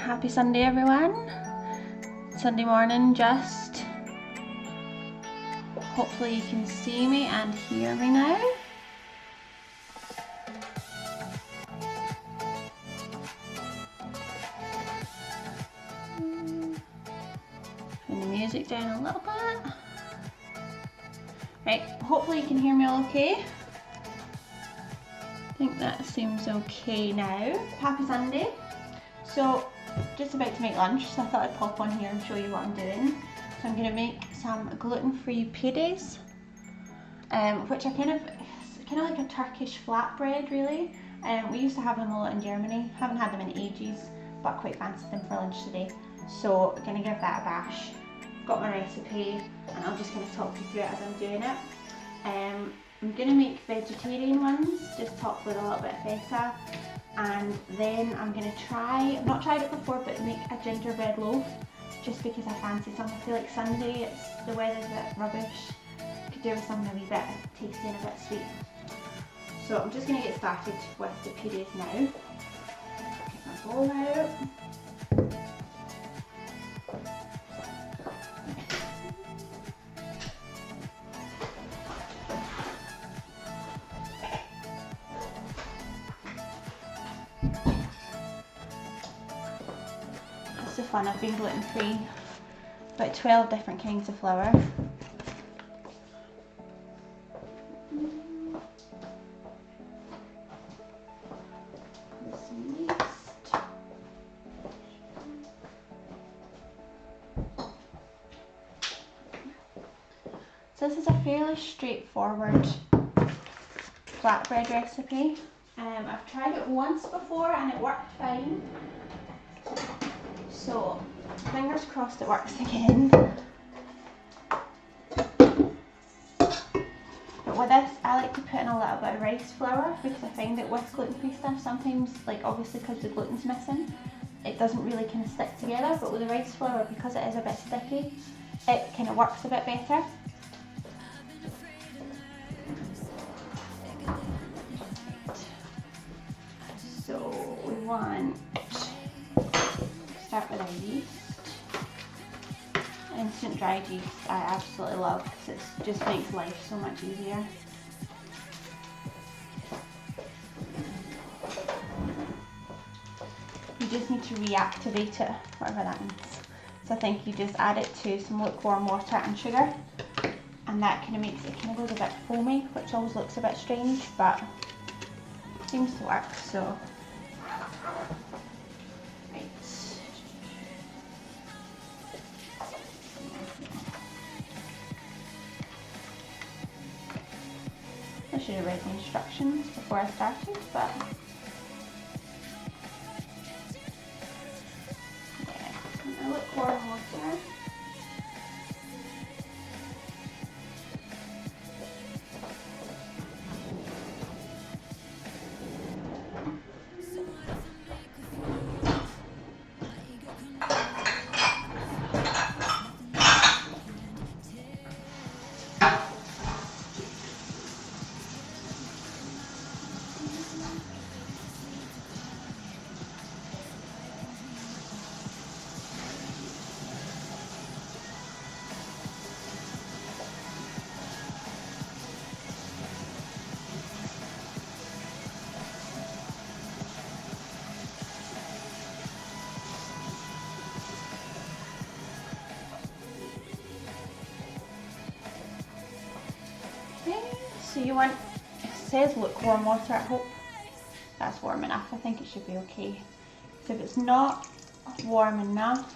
Happy Sunday everyone. Sunday morning just. Hopefully you can see me and hear me now. Turn the music down a little bit. Right, hopefully you can hear me okay. I think that seems okay now. Happy Sunday. So, just about to make lunch, so I thought I'd pop on here and show you what I'm doing. So I'm going to make some gluten-free pides, which are kind of like a Turkish flatbread really. We used to have them a lot in Germany. Haven't had them in ages, but quite fancied them for lunch today. So I'm going to give that a bash. Got my recipe, and I'm just going to talk you through it as I'm doing it. I'm going to make vegetarian ones, just topped with a little bit of feta. And then I'm going to try, I've not tried it before, but make a gingerbread loaf, just because I fancy some. I feel like Sunday, the weather's a bit rubbish. Could do with something a wee bit tasty and a bit sweet. So I'm just going to get started with the pides now. Get my bowl out. The fun, I've been gluten free, about 12 different kinds of flour. Some yeast. So this is a fairly straightforward flatbread recipe. I've tried it once before and it worked fine. So, fingers crossed it works again. But with this, I like to put in a little bit of rice flour, because I find that with gluten-free stuff, sometimes, like obviously because the gluten's missing, it doesn't really kind of stick together. But with the rice flour, because it is a bit sticky, it kind of works a bit better. So we want start with our yeast. Instant dried yeast I absolutely love, because it just makes life so much easier. You just need to reactivate it, whatever that means. So I think you just add it to some lukewarm water and sugar, and that kind of makes it kind of goes a bit foamy, which always looks a bit strange, but seems to work. So I should have read the instructions before I started, but yeah, I lukewarm water. So you want, it says lukewarm water, I hope that's warm enough. I think it should be okay. So if it's not warm enough,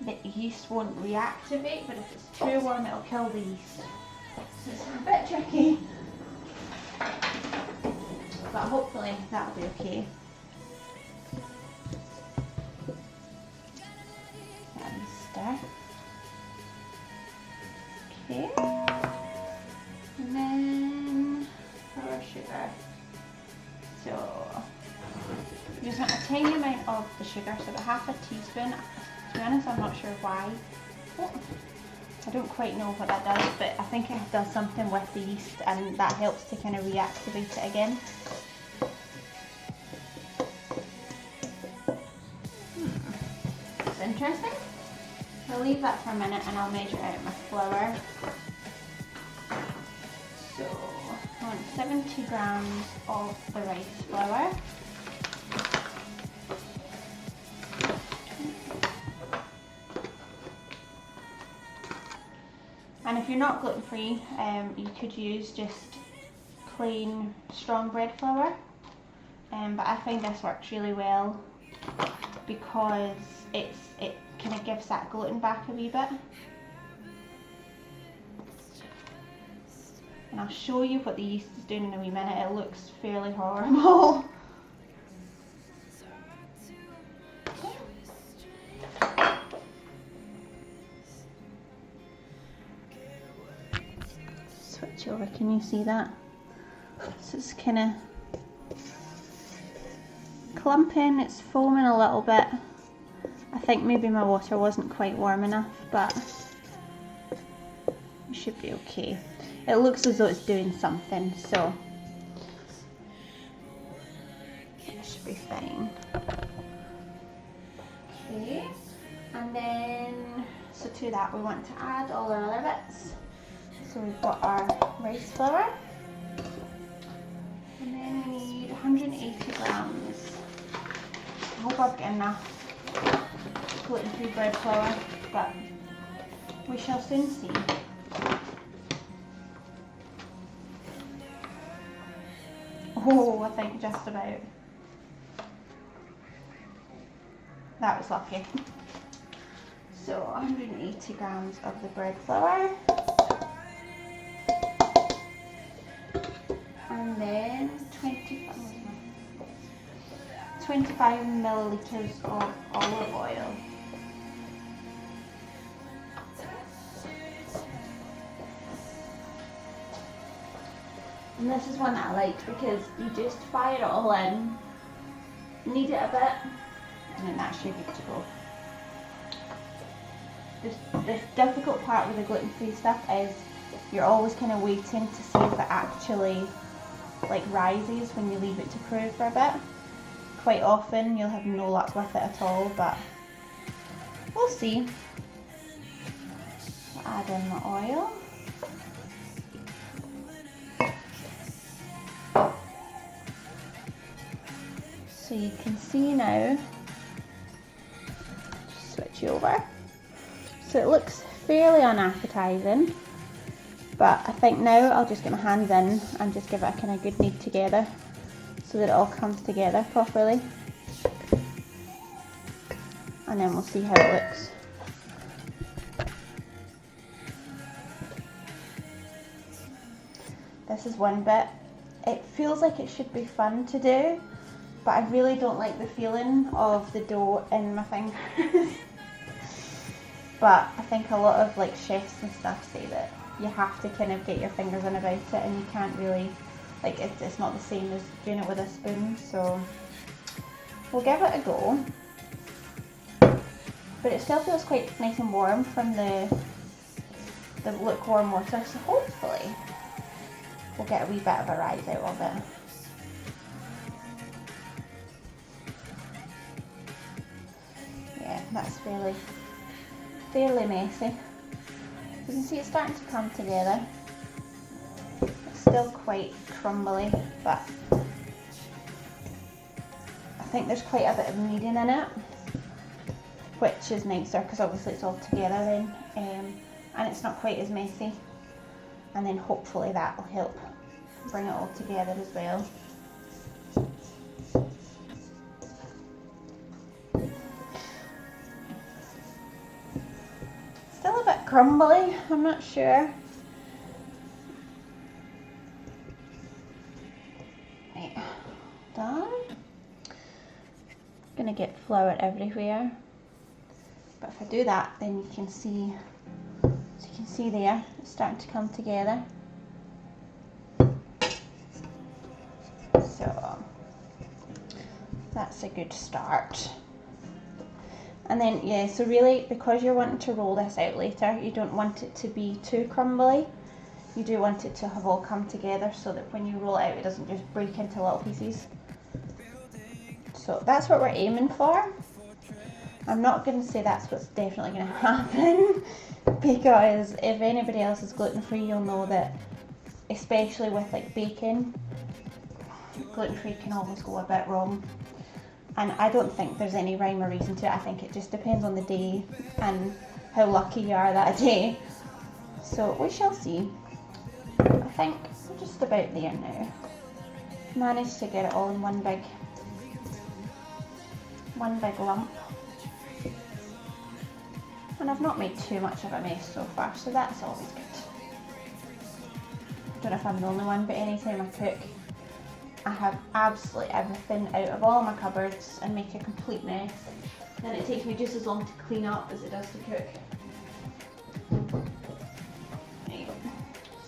the yeast won't reactivate, but if it's too warm it'll kill the yeast. So it's a bit tricky, but hopefully that'll be okay. Let me stir. Okay. And then our sugar. So you just want a tiny amount of the sugar, so about half a teaspoon. To be honest, I'm not sure why. Oh, I don't quite know what that does, but I think it does something with the yeast, and that helps to kind of reactivate it again. interesting. I'll leave that for a minute and I'll measure out my flour. So I want 70 grams of the rice flour. And if you're not gluten free, you could use just plain strong bread flour. But I find this works really well because it kind of gives that gluten back a wee bit. And I'll show you what the yeast is doing in a wee minute. It looks fairly horrible. Switch over, can you see that? So it's kind of clumping, it's foaming a little bit. I think maybe my water wasn't quite warm enough, but it should be okay. It looks as though it's doing something, so it should be fine. Okay, and then, so to that we want to add all our other bits. So we've got our rice flour, and then we need 180 grams. I hope I've got enough gluten-free bread flour, but we shall soon see. Oh, I think just about. That was lucky. So 180 grams of the bread flour. And then 25 milliliters of olive oil. And this is one that I like because you just fire it all in, knead it a bit, and then that's your good to go. The difficult part with the gluten-free stuff is you're always kind of waiting to see if it actually like rises when you leave it to cool for a bit. Quite often you'll have no luck with it at all, but we'll see. So add in the oil. So you can see now, just switch you over. So it looks fairly unappetizing, but I think now I'll just get my hands in and just give it a kind of good knead together so that it all comes together properly. And then we'll see how it looks. This is one bit. It feels like it should be fun to do, but I really don't like the feeling of the dough in my fingers. But I think a lot of like chefs and stuff say that you have to kind of get your fingers in about it, and you can't really, like it's not the same as doing it with a spoon, so we'll give it a go. But it still feels quite nice and warm from the lukewarm water, so hopefully we'll get a wee bit of a rise out of it. Yeah, that's fairly messy. You can see it's starting to come together. It's still quite crumbly, but I think there's quite a bit of kneading in it, which is nicer because obviously it's all together then, and it's not quite as messy, and then hopefully that will help bring it all together as well. Still a bit crumbly, I'm not sure. Right, done. Gonna get flour everywhere, but if I do that, then you can see, as you can see there, it's starting to come together. So that's a good start. And then, yeah, so really, because you're wanting to roll this out later, you don't want it to be too crumbly. You do want it to have all come together so that when you roll it out, it doesn't just break into little pieces. So that's what we're aiming for. I'm not going to say that's what's definitely going to happen, because if anybody else is gluten-free, you'll know that, especially with like baking, gluten-free can always go a bit wrong. And I don't think there's any rhyme or reason to it. I think it just depends on the day and how lucky you are that day. So we shall see. I think we're just about there now. Managed to get it all in one big lump. And I've not made too much of a mess so far, so that's always good. I don't know if I'm the only one, but anytime I cook, I have absolutely everything out of all my cupboards and make a complete mess. Then it takes me just as long to clean up as it does to cook. There you go.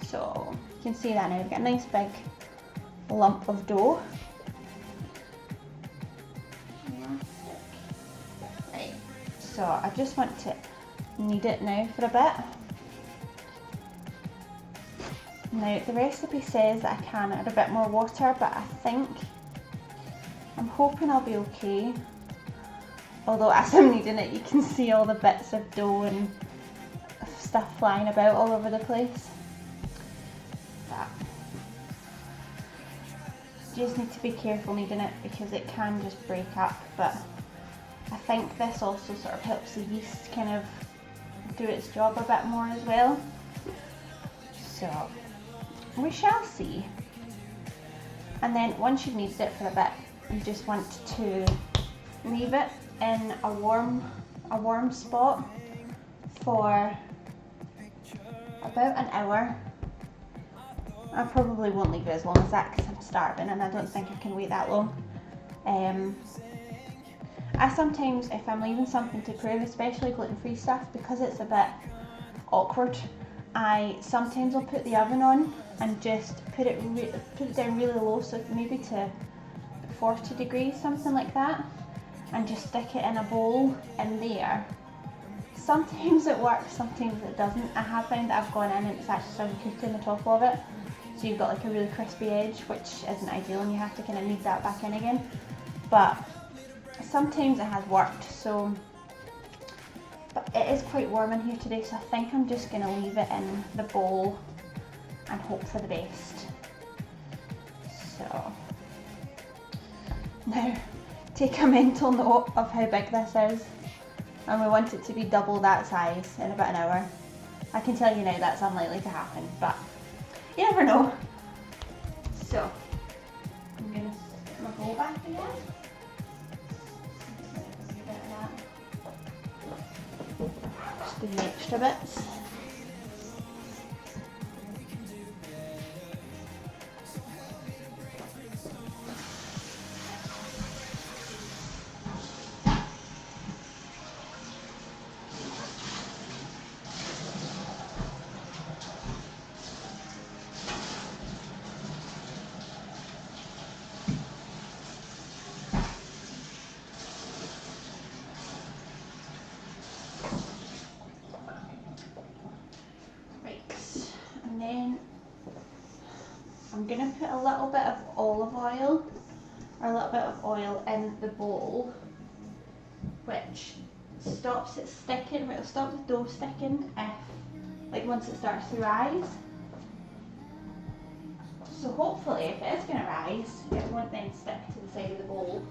So you can see that now, we've got a nice big lump of dough. Right, so I just want to knead it now for a bit. Now the recipe says that I can add a bit more water, but I'm hoping I'll be okay. Although as I'm kneading it, you can see all the bits of dough and stuff flying about all over the place. But you just need to be careful kneading it because it can just break up, but I think this also sort of helps the yeast kind of do its job a bit more as well. So we shall see. And then once you've kneaded it for a bit, you just want to leave it in a warm spot for about an hour. I probably won't leave it as long as that because I'm starving and I don't think I can wait that long. I sometimes, if I'm leaving something to cook, especially gluten-free stuff, because it's a bit awkward, I sometimes will put the oven on and just put it down really low, so maybe to 40 degrees, something like that, and just stick it in a bowl in there. Sometimes it works, sometimes it doesn't. I have found that I've gone in and it's actually started cooking the top of it, so you've got like a really crispy edge, which isn't ideal, and you have to kind of knead that back in again. But sometimes it has worked. So, but it is quite warm in here today, so I think I'm just going to leave it in the bowl and hope for the best. So now take a mental note of how big this is, and we want it to be double that size in about an hour. I can tell you now that's unlikely to happen, but you never know. So I'm going to put my bowl back again. Just do the extra bits. Then I'm going to put a little bit of olive oil, or a little bit of oil in the bowl, which stops it sticking, it'll stop the dough sticking if, like, once it starts to rise. So hopefully if it is going to rise, it won't then stick to the side of the bowl.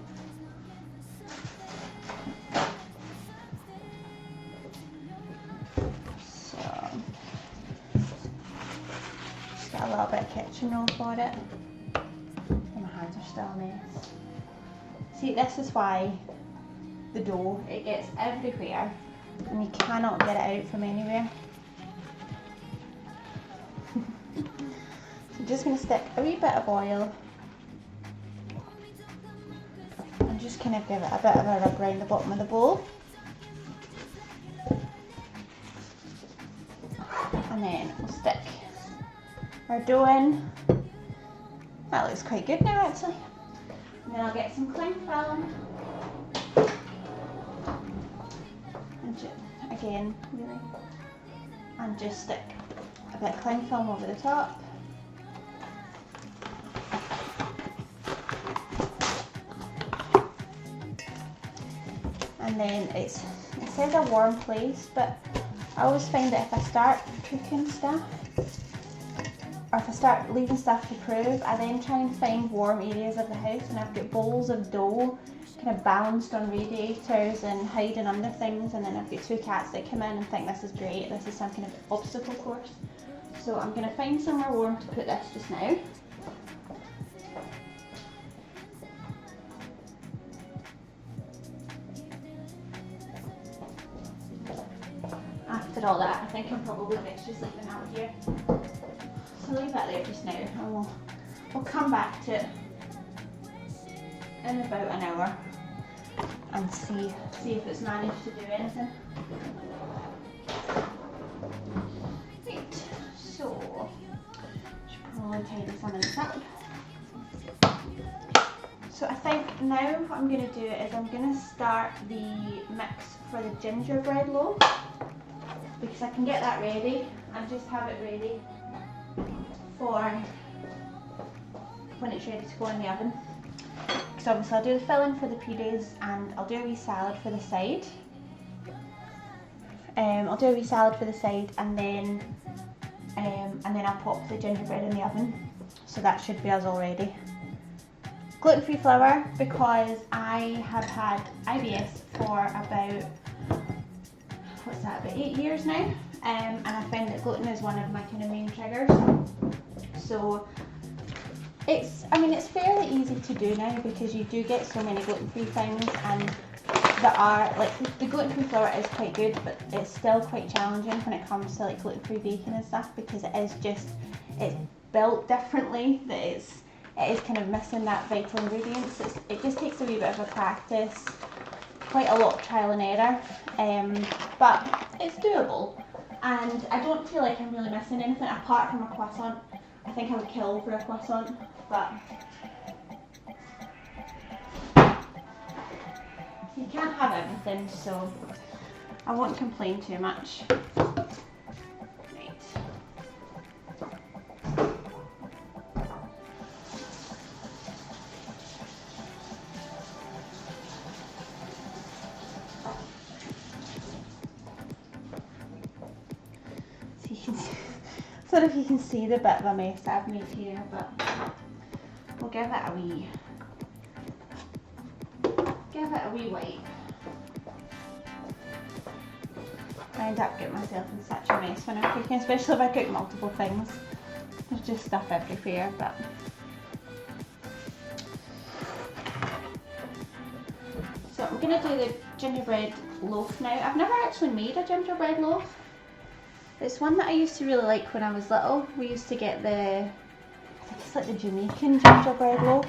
A little bit of kitchen roll for it. And my hands are still a mess. See, this is why the dough, it gets everywhere and you cannot get it out from anywhere. So I'm just going to stick a wee bit of oil and just kind of give it a bit of a rub around the bottom of the bowl. And then we'll stick our dough in. That looks quite good now actually. And then I'll get some cling film. And again, really. And just stick a bit of cling film over the top. And then it says a warm place, but I always find that if I start cooking stuff, or if I start leaving stuff to prove, I then try and find warm areas of the house, and I've got bowls of dough kind of balanced on radiators and hiding under things, and then I've got 2 cats that come in and think this is great, this is some kind of obstacle course. So I'm going to find somewhere warm to put this just now. After all that, I think I'm probably best just leaving that here. So leave that there just now, and we'll come back to it in about an hour and see if it's managed to do anything. Right, so should probably tidy some of this up. So I think now what I'm going to do is I'm going to start the mix for the gingerbread loaf, because I can get that ready and just have it ready for when it's ready to go in the oven. Because obviously I'll do the filling for the pides and I'll do a wee salad for the side. I'll do a wee salad for the side, and then I'll pop the gingerbread in the oven. So that should be us all ready. Gluten-free flour, because I have had IBS for about, about 8 years now, and I find that gluten is one of my kind of main triggers. So it's fairly easy to do now, because you do get so many gluten-free things, and there are, like, the gluten-free flour is quite good, but it's still quite challenging when it comes to like gluten-free baking and stuff, because it's built differently, that it is kind of missing that vital ingredients. It just takes a wee bit of a practice, quite a lot of trial and error, but it's doable, and I don't feel like I'm really missing anything apart from a croissant. I think I would kill for a croissant, but you can't have everything, so I won't complain too much. Right. So you can see, I don't know if you can see the bit of a mess that I've made here, but we'll give it a wee wipe. I end up getting myself in such a mess when I'm cooking, especially if I cook multiple things. There's just stuff everywhere, but so I'm going to do the gingerbread loaf now. I've never actually made a gingerbread loaf. It's one that I used to really like when I was little. We used to get I think it's like the Jamaican gingerbread loaf.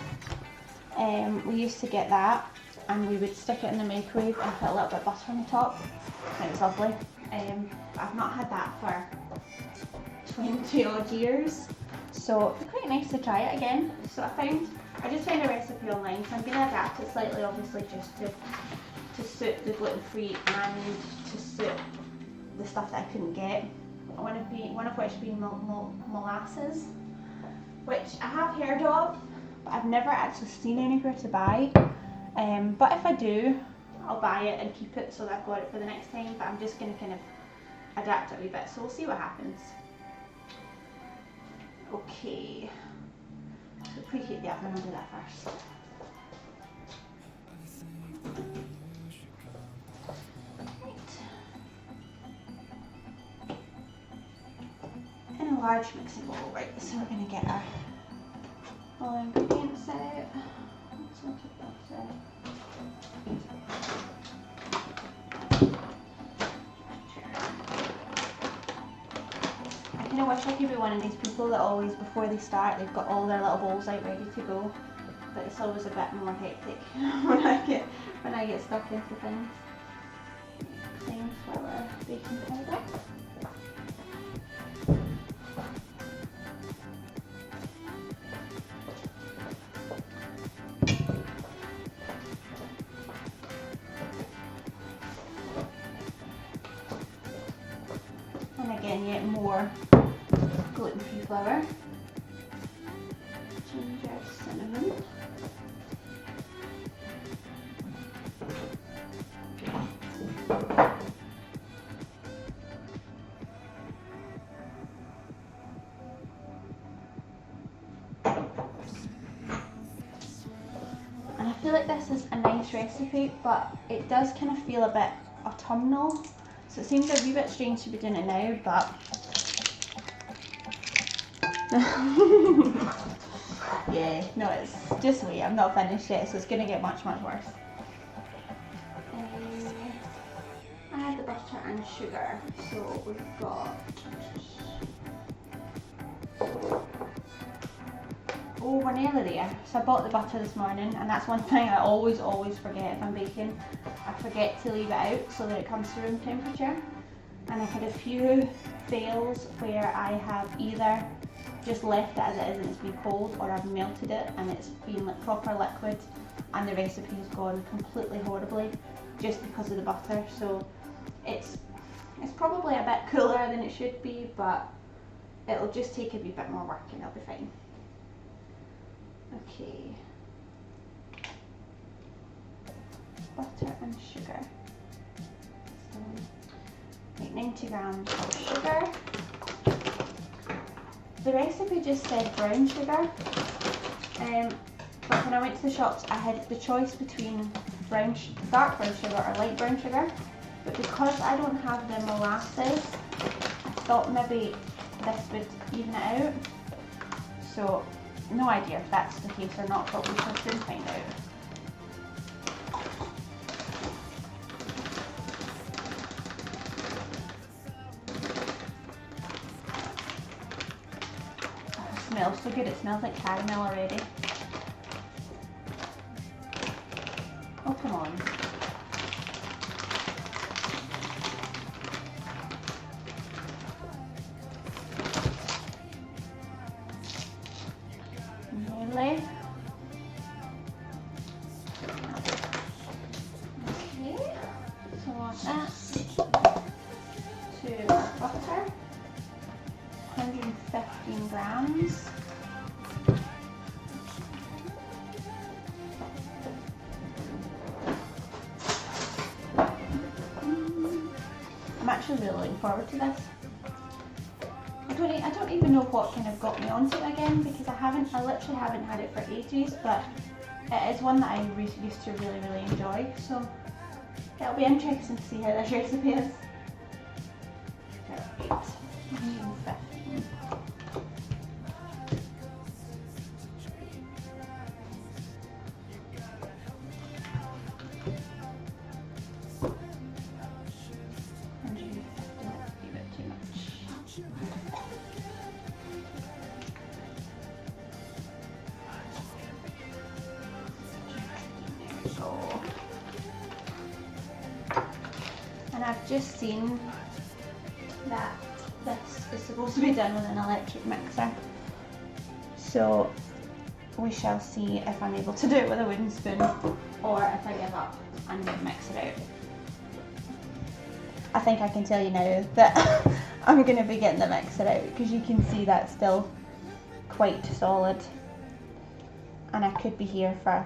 We used to get that, and we would stick it in the microwave and put a little bit of butter on the top, and it was lovely. I've not had that for 20 odd years, so it's quite nice to try it again. So I just found a recipe online, so I'm going to adapt it slightly, obviously, just to suit the gluten-free and to suit the stuff that I couldn't get. One of which being molasses, which I have heard of, but I've never actually seen anywhere to buy. But if I do, I'll buy it and keep it so that I've got it for the next time, but I'm just going to kind of adapt it a wee bit, so we'll see what happens. Okay, so preheat the oven, I'll do that first. Right. In a large mixing bowl, right, so we're going to get our all our ingredients out. Let's look at that out. I kind of wish I could be one of these people that always, before they start, they've got all their little bowls out ready to go. But it's always a bit more hectic when I get stuck into things. Same flour, baking powder. And again, yet more gluten-free flour. Ginger, cinnamon. this recipe, but it does kind of feel a bit autumnal. So it seems a wee bit strange to be doing it now, but yeah, no, it's just wait, I'm not finished yet, so it's going to get much worse. Add the butter and sugar. So we've got, oh, we're nearly there. So I bought the butter this morning, and that's one thing I always forget if I'm baking. I forget to leave it out so that it comes to room temperature. And I've had a few fails where I have either just left it as it is and it's been cold, or I've melted it and it's been like proper liquid and the recipe has gone completely horribly just because of the butter. So it's probably a bit cooler than it should be, but it'll just take a wee bit more work and it'll be fine. Okay, butter and sugar. So, 90 grams of sugar. The recipe just said brown sugar, but when I went to the shops I had the choice between dark brown sugar or light brown sugar, but because I don't have the molasses, I thought maybe this would even it out. So no idea if that's the case or not, but we shall soon find out. It smells so good, it smells like caramel already. Oh, come on. Nearly. Okay, so add that to our butter. 115 grams. I'm actually really looking forward to this. I don't even know what kind of got me onto it again, because I literally haven't had it for ages, but it is one that I used to really enjoy, so it'll be interesting to see how this recipe is. Right, 115. And I've just seen that this is supposed to be done with an electric mixer, so we shall see if I'm able to do it with a wooden spoon or if I give up and mix it out. I think I can tell you now that I'm going to be getting the mixer out, because you can see that's still quite solid, and I could be here for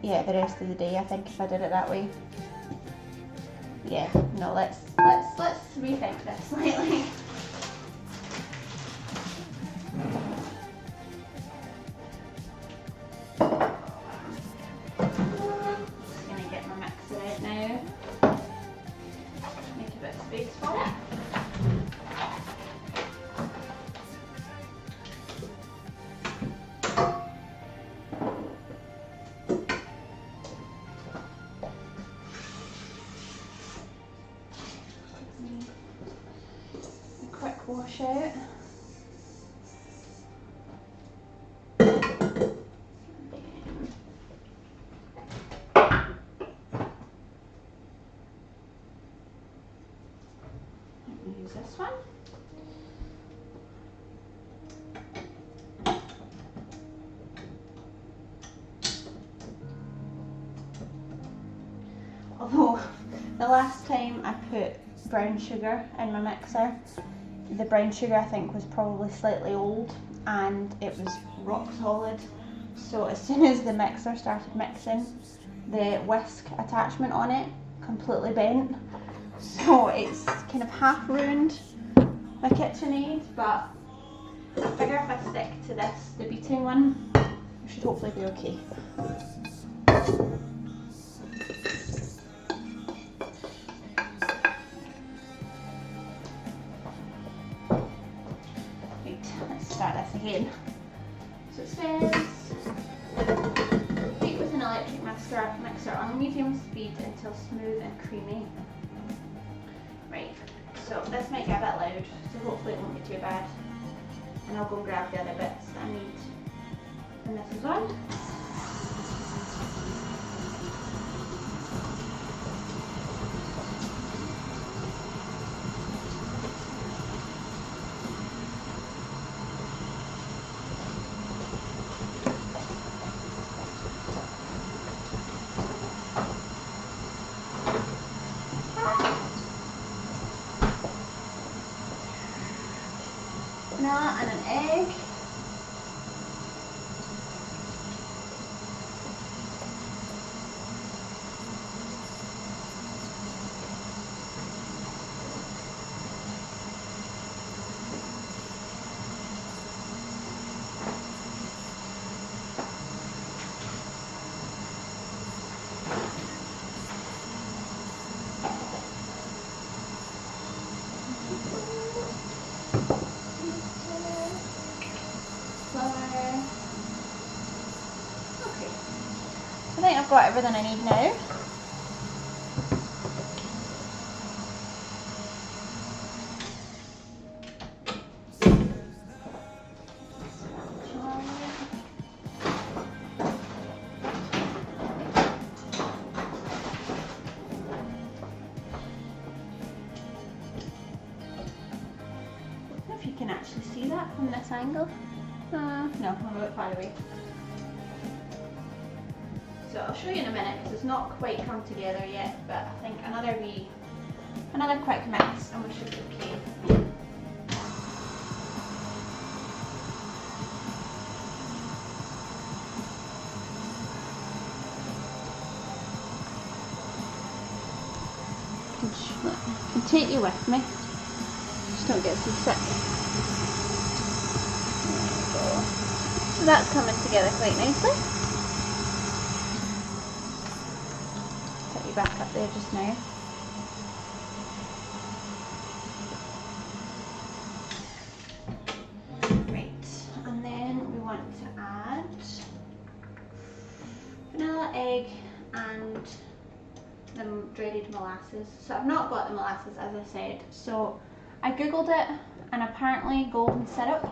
the rest of the day, I think, if I did it that way. Yeah, no, let's rethink this slightly. Just gonna get my mixer out now. Make a bit of space for it. Wash out. Use this one. Although the last time I put brown sugar in my mixer, the brown sugar I think was probably slightly old and it was rock solid. So as soon as the mixer started mixing, the whisk attachment on it completely bent. So it's kind of half ruined my KitchenAid, but I figure if I stick to this, the beating one, it should hopefully be okay. Let's start this again. So it says, heat with an electric mixer on medium speed until smooth and creamy. Right, so this might get a bit loud, so hopefully it won't be too bad. And I'll go and grab the other bits that I need. And this is on. Vanilla and an egg. I think I've got everything I need now. I don't know if you can actually see that from this angle. No, I'm a bit far away. So I'll show you in a minute because it's not quite come together yet, but I think another quick mix and we should be okay. I can take you with me, just don't get too sick. There we go. So that's coming together quite nicely. Back up there just now. Right, and then we want to add vanilla, egg and the dreaded molasses. So I've not got the molasses as I said, so I googled it and apparently golden syrup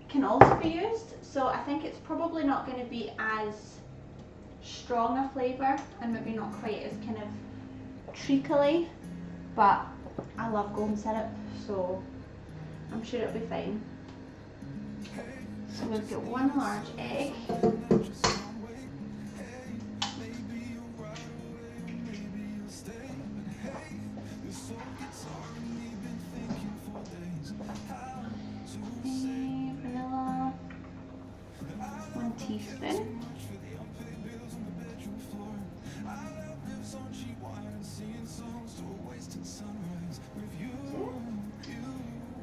can also be used, so I think it's probably not going to be as strong a flavour and maybe not quite as kind of treacly, but I love golden syrup, so I'm sure it'll be fine. So we've got one large egg. Vanilla, 1 teaspoon.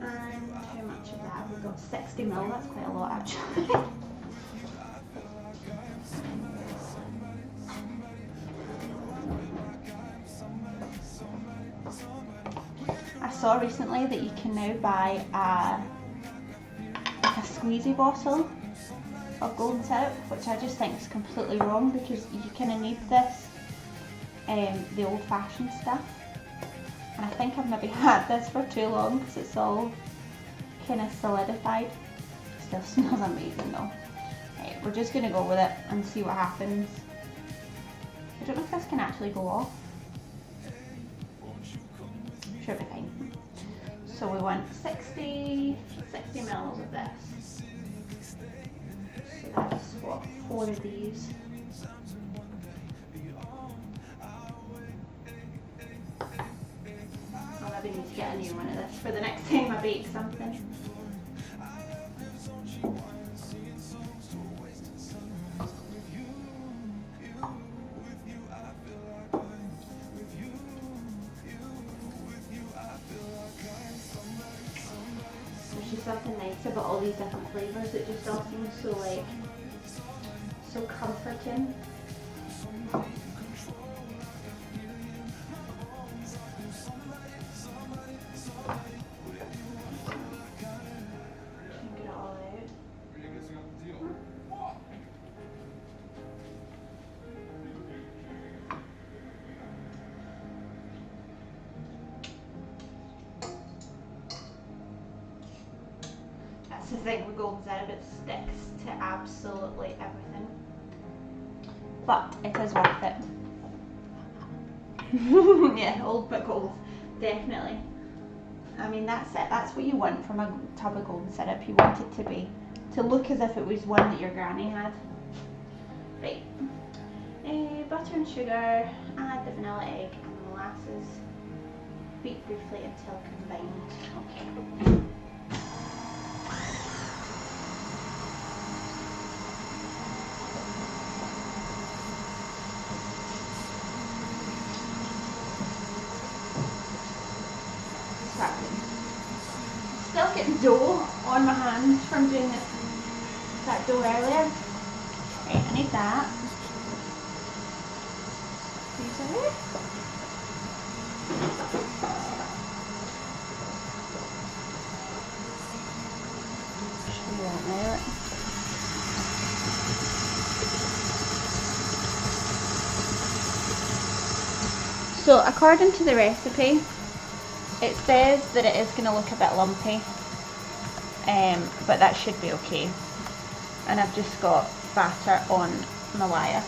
And how much of that? We've got 60 ml, that's quite a lot actually. I saw recently that you can now buy like a squeezy bottle of golden syrup, which I just think is completely wrong because you kind of need this, the old-fashioned stuff. And I think I've maybe had this for too long because it's all kind of solidified. Still smells amazing though. Right, we're just going to go with it and see what happens. I don't know if this can actually go off. Sure, it'll be fine. So we want 60 ml of this. So that's what, 4 of these. I'll maybe need to get a new one of this for the next time I bake something. There's just something nice about all these different flavours. It just all seems so so comforting. the thing with golden syrup, it sticks to absolutely everything. But it is worth it. Yeah, old but gold, definitely. I mean, that's it. That's what you want from a tub of golden syrup. You want it to look as if it was one that your granny had. Right. Butter and sugar, add the vanilla egg and the molasses. Beat briefly until combined. Okay. Still getting dough on my hands from doing that dough earlier. Right, I need that. These are it. Show you that now. So according to the recipe, it says that it is going to look a bit lumpy, but that should be okay. And I've just got batter on my wire.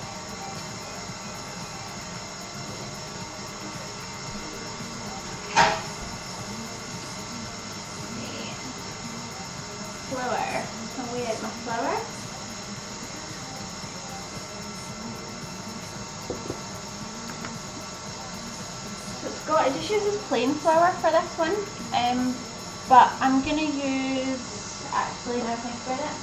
Flour. So we add my flour. It just uses plain flour for this one, but I'm going to use, actually now I think about it,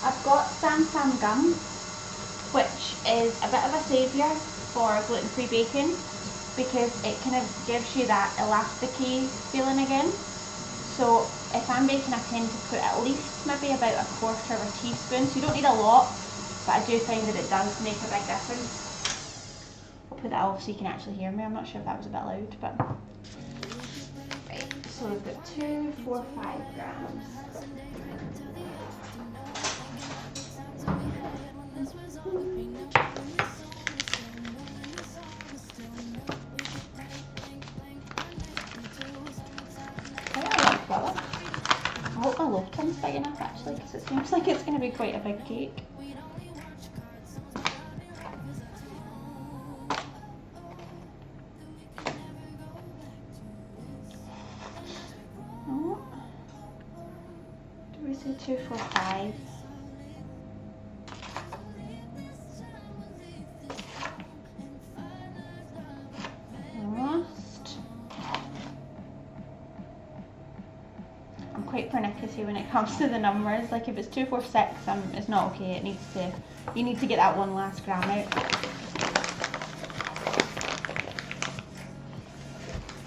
I've got xanthan gum, which is a bit of a saviour for gluten-free baking because it kind of gives you that elasticy feeling again. So if I'm baking, I tend to put at least maybe about 1/4 of a teaspoon, so you don't need a lot, but I do find that it does make a big difference. I'll put that off so you can actually hear me. I'm not sure if that was a bit loud, but right. So we've got 2, 4, 5 grams. I hope my loaf tin's big enough actually, because it seems like it's going to be quite a big cake. Oh. Do we say 2, 4, 5? Quite pernickety when it comes to the numbers. Like if it's 2, 4, 6, it's not okay. It needs to. You need to get that one last gram out.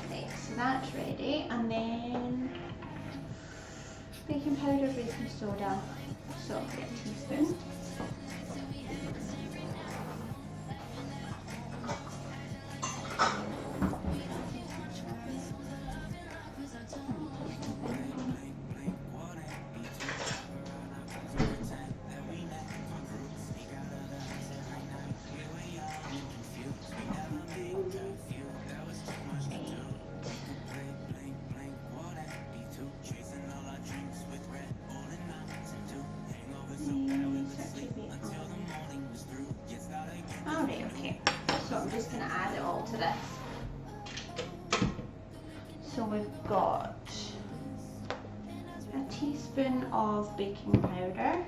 Okay, so that's ready, and then baking powder, baking soda. So I'll get a teaspoon. I'm just going to add it all to this. So we've got a teaspoon of baking powder.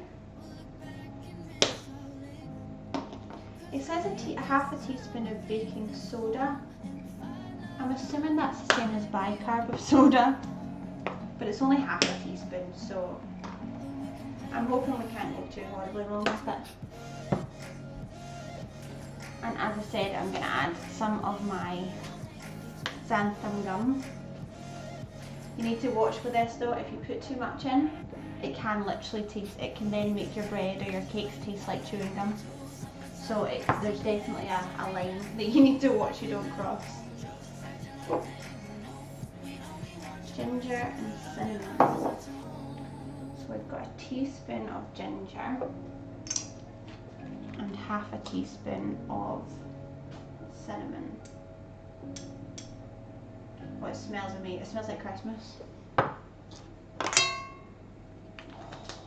It says a half a teaspoon of baking soda. I'm assuming that's the same as bicarb of soda, but it's only half a teaspoon, so I'm hoping we can't go too horribly wrong with it. And as I said, I'm going to add some of my xanthan gum. You need to watch with this though. If you put too much in, it can literally taste, it can then make your bread or your cakes taste like chewing gum. So there's definitely a line that you need to watch you don't cross. Ginger and cinnamon. So we've got a teaspoon of ginger and half a teaspoon of cinnamon. Oh, it smells amazing. It smells like Christmas.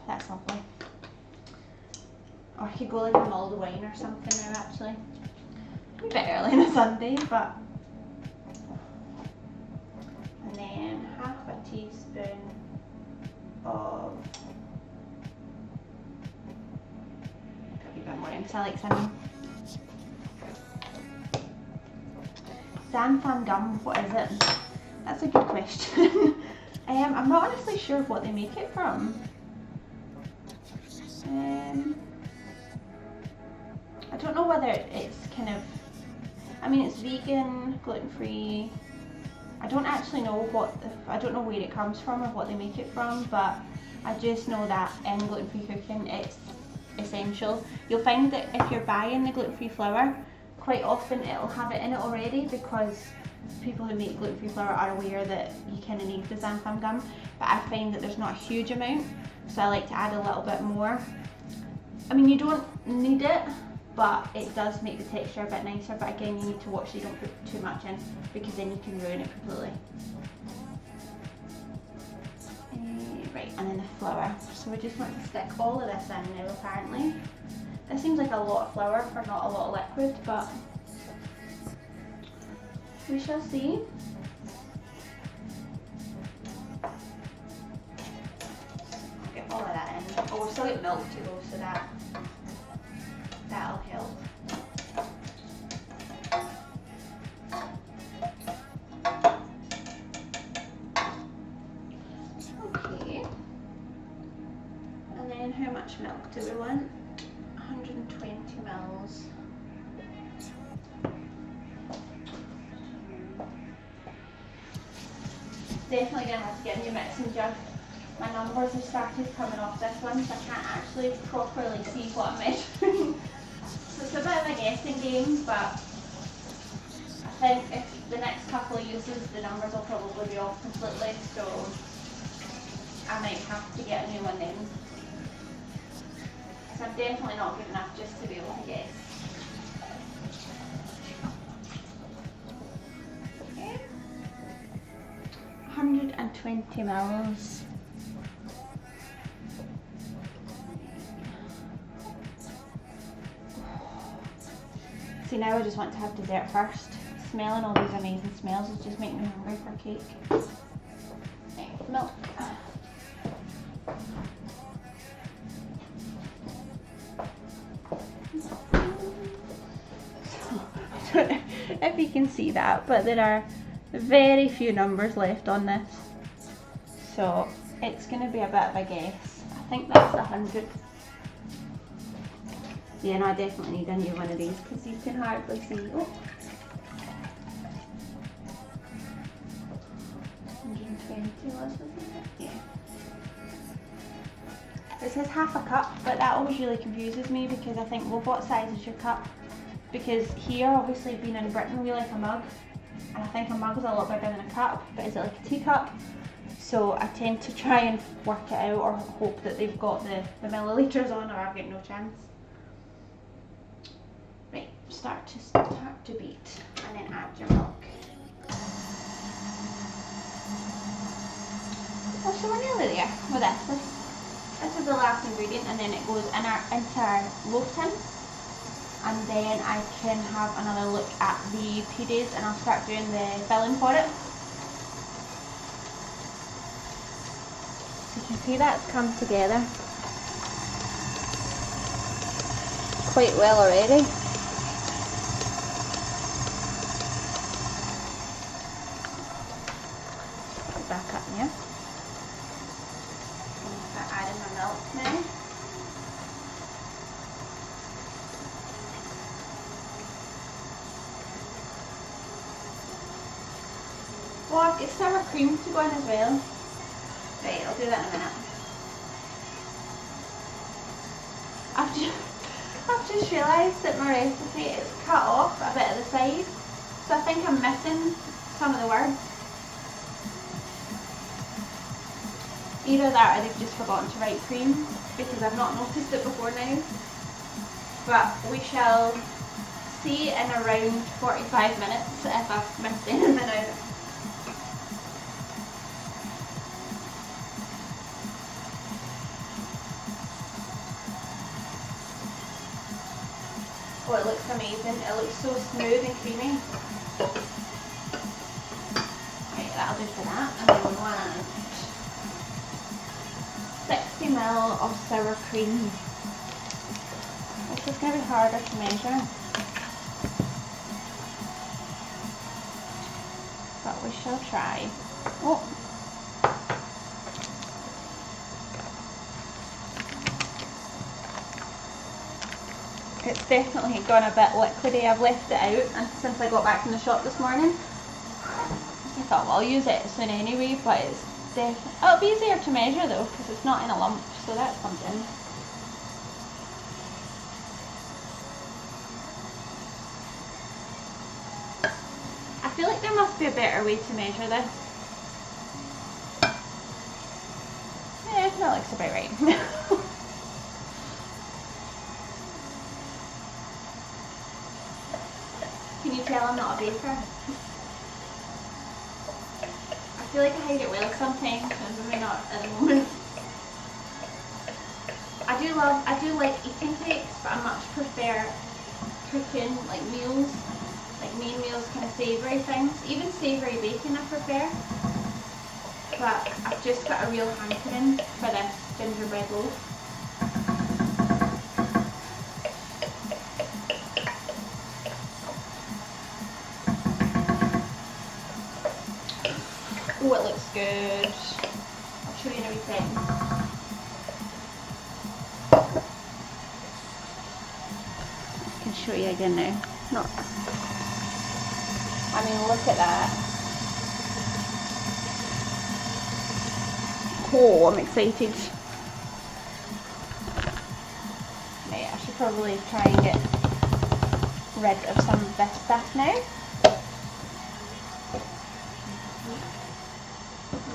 that's lovely. Or I could go like a mulled wine or something now actually. A bit early on a Sunday, but. And then half a teaspoon of. Put a bit more in, so I like cinnamon. Xanthan gum, what is it? That's a good question. I'm not honestly sure what they make it from. I don't know whether it's kind of, I mean it's vegan, gluten-free. I don't actually know I don't know where it comes from or what they make it from, but I just know that in gluten-free cooking it's essential. You'll find that if you're buying the gluten-free flour, quite often it'll have it in it already because people who make gluten-free flour are aware that you kind of need the xanthan gum, but I find that there's not a huge amount, so I like to add a little bit more. I mean, you don't need it, but it does make the texture a bit nicer, but again you need to watch so you don't put too much in because then you can ruin it completely. Right, and then the flour. So we just want to stick all of this in now apparently. This seems like a lot of flour for not a lot of liquid, but we shall see. I'll get all of that in. Oh, we've still got milk to go, so that'll help. Okay. And then how much milk do we want? 120 mils. Definitely gonna have to get a new mixing jug. My numbers have started coming off this one, so I can't actually properly see what I'm measuring. So it's a bit of a guessing game, but I think if the next couple of uses the numbers will probably be off completely, so I might have to get a new one then. So I'm definitely not good enough just to be able to guess. Okay. 120 mils. See, now I just want to have dessert first. Smelling all these amazing smells is just making me hungry for cake. Okay, milk. I don't know if you can see that, but there are very few numbers left on this, so it's going to be a bit of a guess. I think that's 100. Yeah, no, I definitely need a new one of these because you can hardly see. Oh. 120 was, isn't it? Yeah. It says half a cup, but that always really confuses me because I think, well, what size is your cup? Because here, obviously being in Britain, we like a mug, and I think a mug is a lot bigger than a cup, but is it like a teacup? So I tend to try and work it out or hope that they've got the millilitres on, or I've got no chance. Right, start to beat, and then add your milk. Oh, so we're nearly there with this. This is the last ingredient, and then it goes into our loaf tin. And then I can have another look at the pides and I'll start doing the filling for it. So you can see that's come together quite well already. Put it back up here. I'm start adding my milk now. Oh, I've got sour cream to go in as well. Right, I'll do that in a minute. I've just realised that my recipe is cut off a bit at the side, so I think I'm missing some of the words. Either that or they've just forgotten to write cream, because I've not noticed it before now. But we shall see in around 45 minutes if I've missed anything out. amazing. It looks so smooth and creamy. Right, that'll do for that. And then we want 60 ml of sour cream. This is going to be harder to measure, but we shall try. Oh. It's definitely gone a bit liquidy. I've left it out and since I got back from the shop this morning. I thought, well, I'll use it soon anyway, but it's it'll be easier to measure though because it's not in a lump, so that's something. I feel like there must be a better way to measure this. Yeah, that looks about right. Can you tell I'm not a baker? I feel like I hide it well sometimes, and maybe not at the moment. I do like eating cakes, but I much prefer cooking like meals, like main meals, kind of savoury things. Even savoury baking I prefer. But I've just got a real hankering for this gingerbread loaf. Oh, it looks good. I'll show you in a wee second. I can show you again now. Not. I mean, look at that. Oh, I'm excited. Right, I should probably try and get rid of some of this stuff now.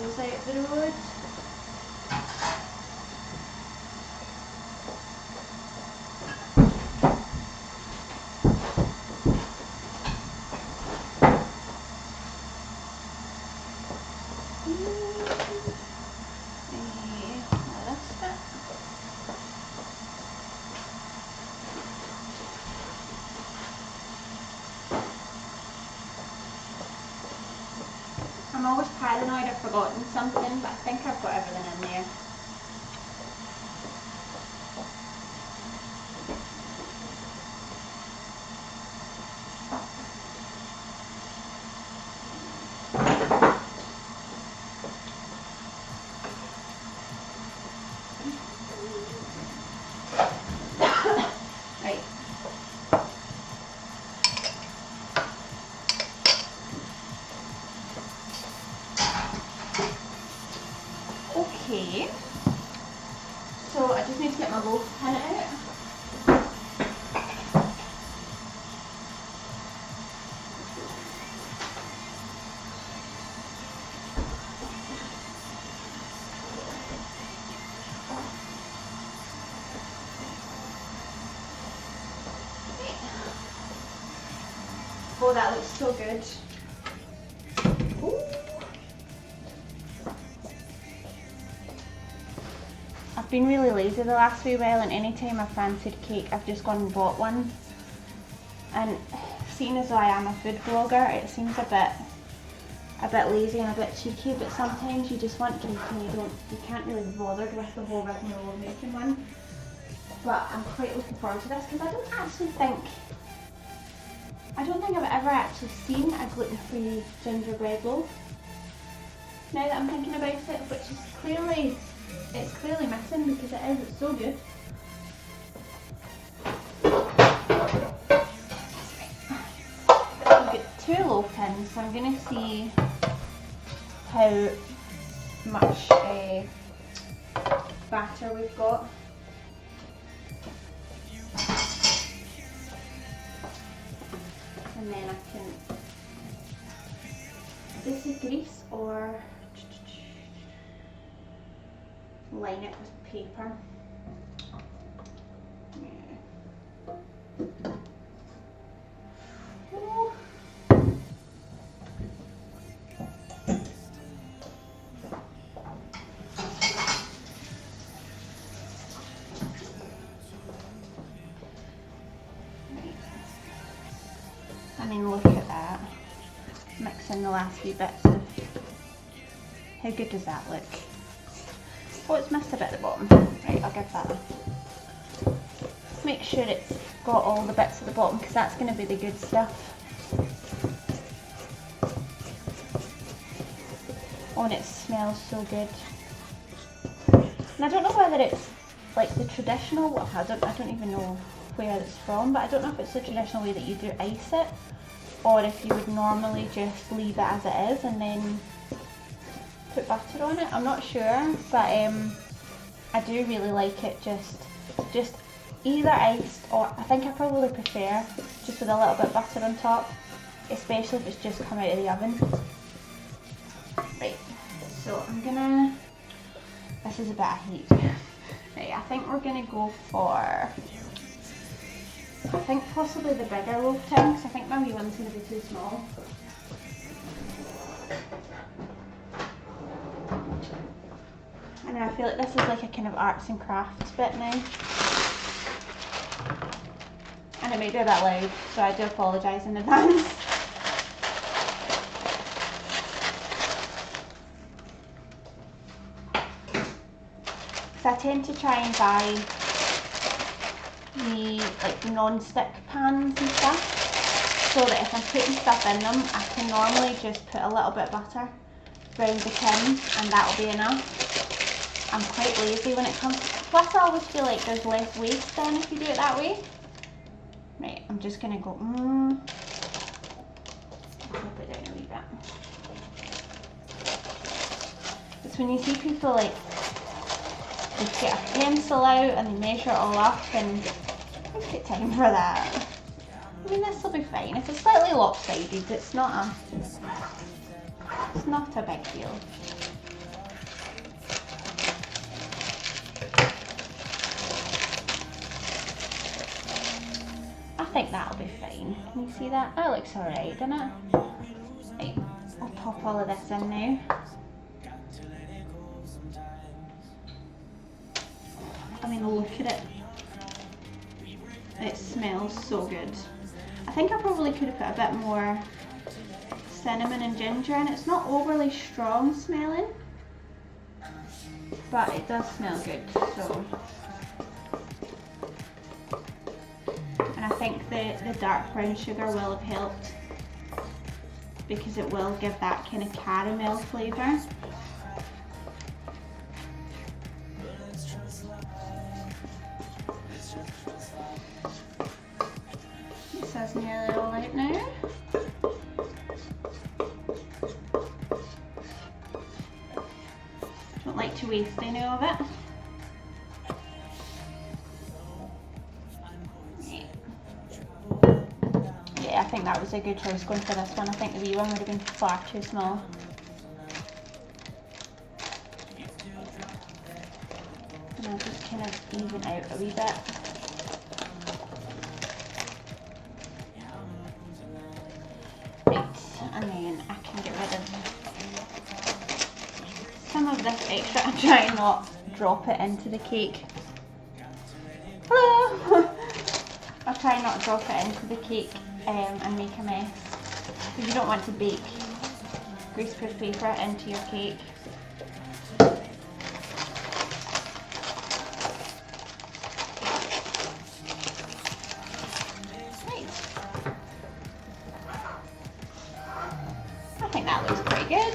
Those out the road. I'm always paranoid I've forgotten something, but I think I've got everything in there. Right. Okay, so I just need to get my loaf pin out. Oh, that looks so good. Ooh. I've been really lazy the last wee while, and anytime I've fancied cake I've just gone and bought one. And seeing as though I am a food blogger, it seems a bit lazy and a bit cheeky, but sometimes you just want cake and you can't really be bothered with the whole rigmarole of making one. But I'm quite looking forward to this because I don't think I've ever actually seen a gluten-free gingerbread loaf. Now that I'm thinking about it, which is clearly missing because it's so good. We've got 2 loaf tins, so I'm going to see how much batter we've got. And then I can, this is grease or line it with paper. Yeah. Oh. I mean, look at that. Mixing the last few bits of... How good does that look? Oh, it's missed a bit at the bottom. Right, I'll give that. Make sure it's got all the bits at the bottom because that's going to be the good stuff. Oh, and it smells so good. And I don't know whether it's like the traditional, I don't even know where it's from, but I don't know if it's the traditional way that you do ice it, or if you would normally just leave it as it is and then put butter on it. I'm not sure, but I do really like it just either iced, or I think I probably prefer just with a little bit of butter on top, especially if it's just come out of the oven. Right, so I'm gonna, this is a bit of heat. Right, I think we're gonna go for, I think possibly the bigger loaf tin, because I think my wee one's gonna be too small. And I feel like this is like a kind of arts and crafts bit now. And it may be a bit loud, so I do apologise in advance. So I tend to try and buy the like non-stick pans and stuff, so that if I'm putting stuff in them, I can normally just put a little bit of butter around the tin and that'll be enough. I'm quite lazy when it comes to, plus I always feel like there's less waste then if you do it that way. Right, I'm just gonna go, flip it down a wee bit. It's when you see people like, they get a pencil out and they measure it all up, and I take time for that. I mean, this will be fine. If it's slightly lopsided, it's not a big deal. I think that'll be fine. Can you see that? That looks alright, doesn't it? Right, I'll pop all of this in now. I mean, look at it. It smells so good. I think I probably could have put a bit more cinnamon and ginger in. It's not overly strong smelling, but it does smell good. So, and I think the dark brown sugar will have helped because it will give that kind of caramel flavour. This is nearly all out now. Don't like to waste any of it. Yeah, I think that was a good choice going for this one. I think the wee one would have been far too small. And I'll just kind of even out a wee bit. And then I can get rid of some of this extra and try and not drop it into the cake. Hello! I'll try and not drop it into the cake and make a mess, because you don't want to bake greaseproof paper into your cake. I think that looks pretty good.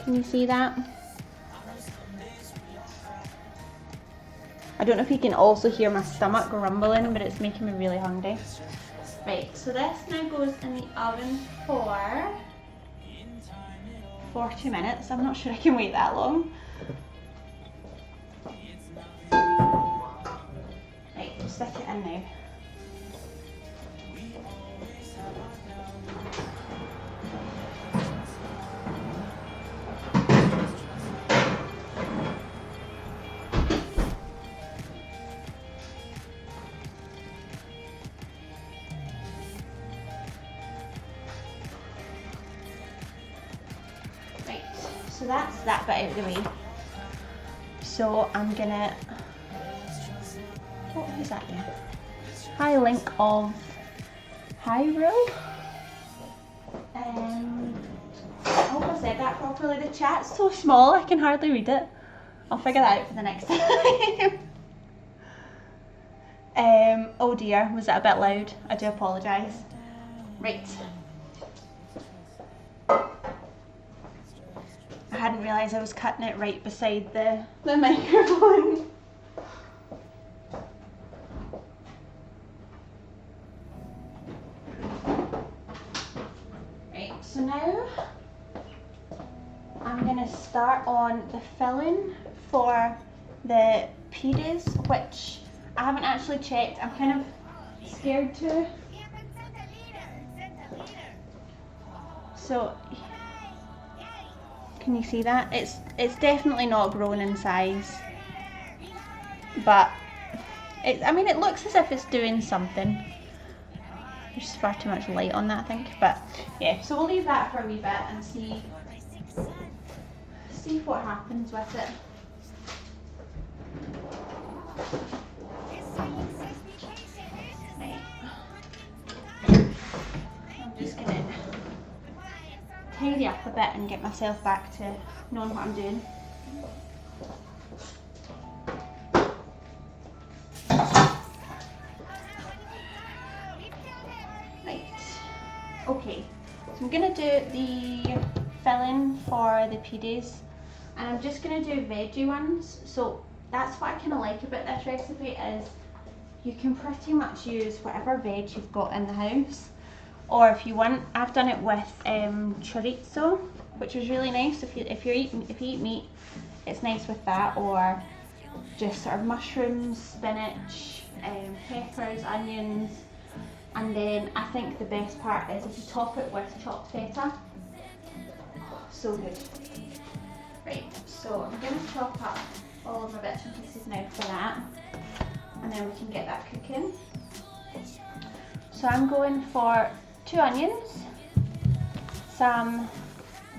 Can you see that? I don't know if you can also hear my stomach rumbling, but it's making me really hungry. Right, so this now goes in the oven for 40 minutes. I'm not sure I can wait that long. Right, we'll stick it in now. So that's that bit out of the way. So I'm gonna, what is that there? Try Link of Hyrule. I hope I said that properly. The chat's so small I can hardly read it. I'll figure that out for the next time. Oh dear, was that a bit loud? I do apologise. Right. I hadn't realised I was cutting it right beside the microphone. Right, so now I'm going to start on the filling for the pides, which I haven't actually checked. I'm kind of scared to. So, can you see that? It's definitely not grown in size, but I mean, it looks as if it's doing something. There's just far too much light on that, I think. But yeah, so we'll leave that for a wee bit and see what happens with it. Right. I'm just gonna tidy up a bit and get myself back to knowing what I'm doing. Right, okay, so I'm going to do the filling for the pides, and I'm just going to do veggie ones. So that's what I kind of like about this recipe, is you can pretty much use whatever veg you've got in the house. Or if you want, I've done it with chorizo, which is really nice. If you eat meat, it's nice with that. Or just sort of mushrooms, spinach, peppers, onions, and then I think the best part is if you top it with chopped feta. So good. Right, so I'm going to chop up all of my bits and pieces now for that, and then we can get that cooking. So I'm going for 2 onions, some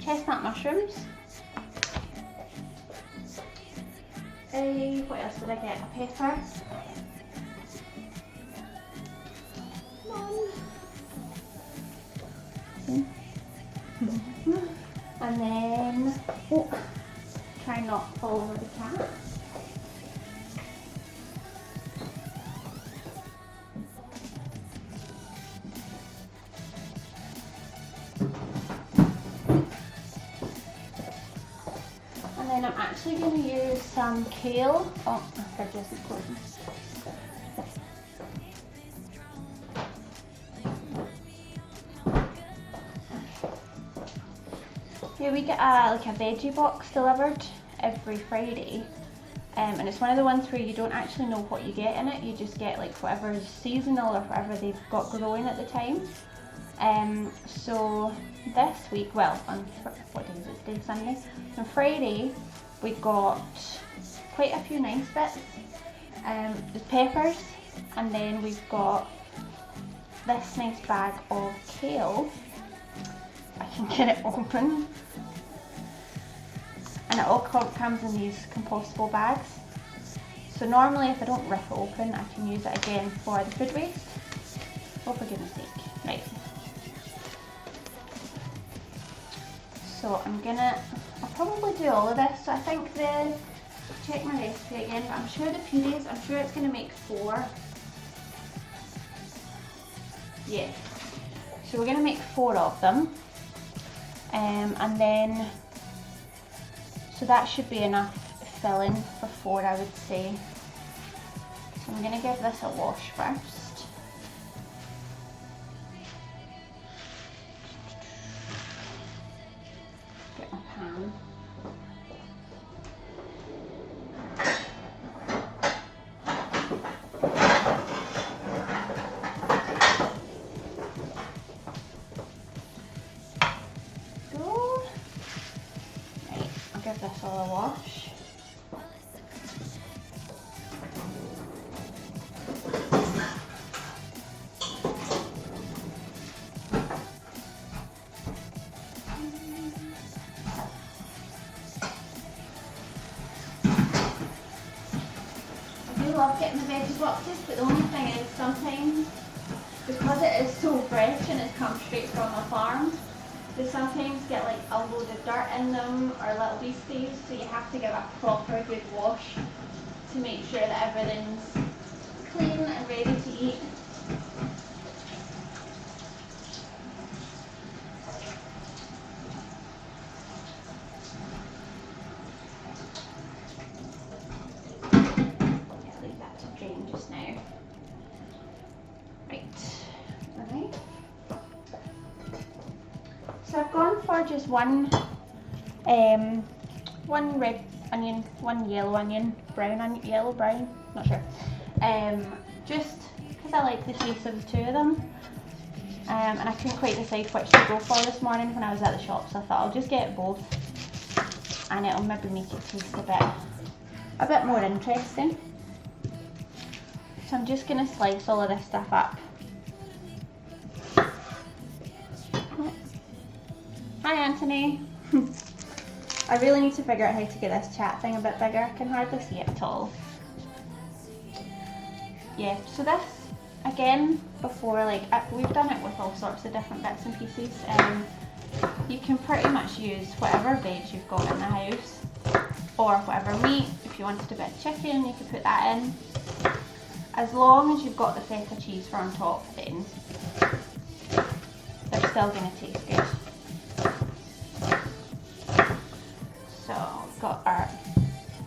chestnut mushrooms, what else did I get? A pepper, and then, try not to fall over the cat. And then I'm actually going to use some kale. Oh, my fridge isn't closing. Yeah, we get like a veggie box delivered every Friday, and it's one of the ones where you don't actually know what you get in it. You just get like whatever's seasonal or whatever they've got growing at the time. So this week, well, on what day is it today? Sunday. On Friday, we got quite a few nice bits. The peppers, and then we've got this nice bag of kale. I can get it open, and it all comes in these compostable bags. So normally if I don't rip it open, I can use it again for the food waste. Oh, for goodness sake. Right. So I'll probably do all of this. So I think check my recipe again, but I'm sure the pides, I'm sure it's going to make 4. Yeah. So we're going to make 4 of them. And then, so that should be enough filling for 4, I would say. So I'm going to give this a wash first. Get my pan. Give this all a wash. I do love getting the veggie boxes, but the only thing is sometimes is so fresh and it's come straight from the farm. They sometimes get like a load of dirt in them or little beasties, so you have to give a proper good wash to make sure that everything's clean and ready to eat. Leave that to drain just now. Right. So I've gone for just one red onion, one yellow onion, brown onion, yellow, brown, not sure. Just because I like the taste of the two of them. And I couldn't quite decide which to go for this morning when I was at the shop, so I thought I'll just get both, and it'll maybe make it taste a bit more interesting. So I'm just going to slice all of this stuff up. Hi Anthony. I really need to figure out how to get this chat thing a bit bigger. I can hardly see it at all. Yeah, so this, again, before, like, we've done it with all sorts of different bits and pieces. You can pretty much use whatever veg you've got in the house, or whatever meat. If you wanted a bit of chicken, you could put that in. As long as you've got the feta cheese for on top, then they're still going to taste good. So we've got our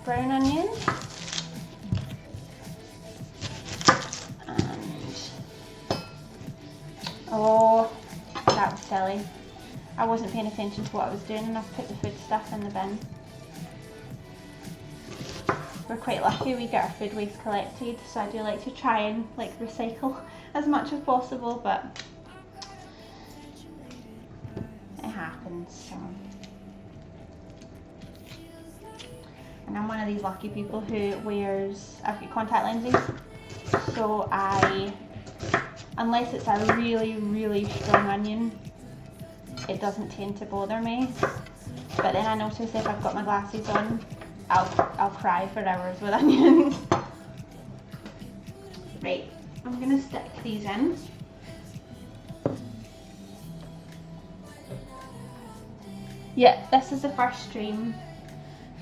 brown onion, and oh, that was silly. I wasn't paying attention to what I was doing, and I've put the food stuff in the bin. We're quite lucky we get our food waste collected, so I do like to try and like recycle as much as possible, but it happens. So. And I'm one of these lucky people who wears, I've got contact lenses, so unless it's a really, really strong onion, it doesn't tend to bother me. But then I notice if I've got my glasses on, I'll cry for hours with onions. Right, I'm gonna stick these in. Yeah, this is the first stream.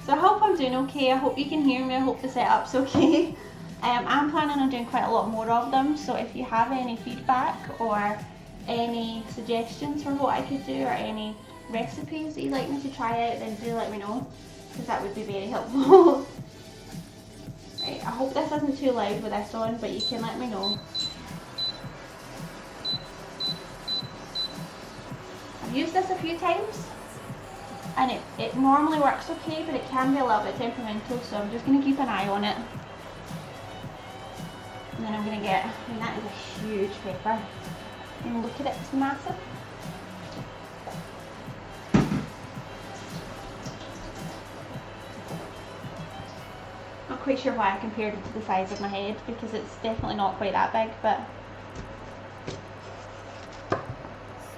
So I hope I'm doing okay. I hope you can hear me. I hope the setup's okay. I'm planning on doing quite a lot more of them, so if you have any feedback or any suggestions for what I could do or any recipes that you'd like me to try out, then do let me know, because that would be very helpful. Right, I hope this isn't too loud with this on, but you can let me know. I've used this a few times, and it normally works okay, but it can be a little bit temperamental, so I'm just going to keep an eye on it. And then I'm going to get, I mean, that is a huge pepper. And look at it, it's massive. Not quite sure why I compared it to the size of my head, because it's definitely not quite that big, but.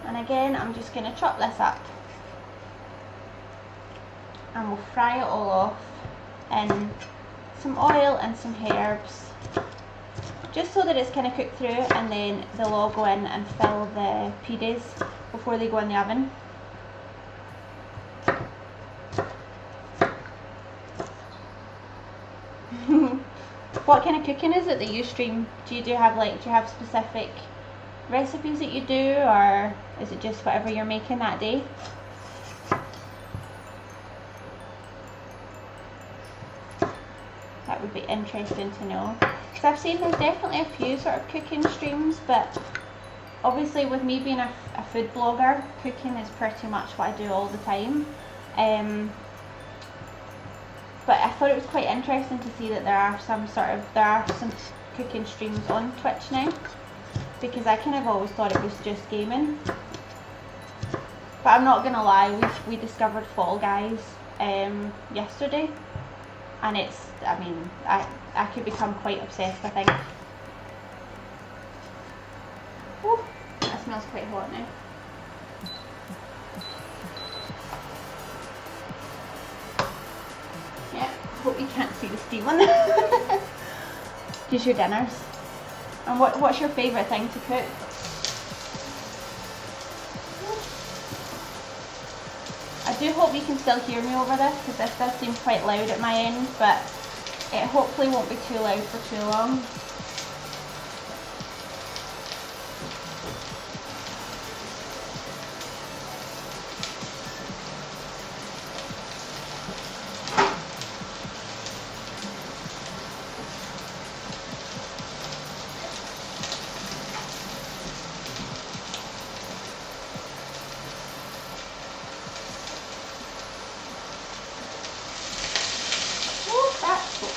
And again, I'm just going to chop this up. And we'll fry it all off in some oil and some herbs, just so that it's kind of cooked through, and then they'll all go in and fill the pides before they go in the oven. What kind of cooking is it that you stream? Do you have specific recipes that you do, or is it just whatever you're making that day? That would be interesting to know. Because I've seen there's definitely a few sort of cooking streams, but obviously with me being a food blogger, cooking is pretty much what I do all the time. But I thought it was quite interesting to see that there are some cooking streams on Twitch now, because I kind of always thought it was just gaming. But I'm not gonna lie, we discovered Fall Guys yesterday, and it's, I mean, I could become quite obsessed, I think. Ooh, that smells quite hot now. Yeah, hope you can't see the steam on there. Just your dinners. And what's your favourite thing to cook? do hope you can still hear me over this, because this does seem quite loud at my end, but it hopefully won't be too loud for too long.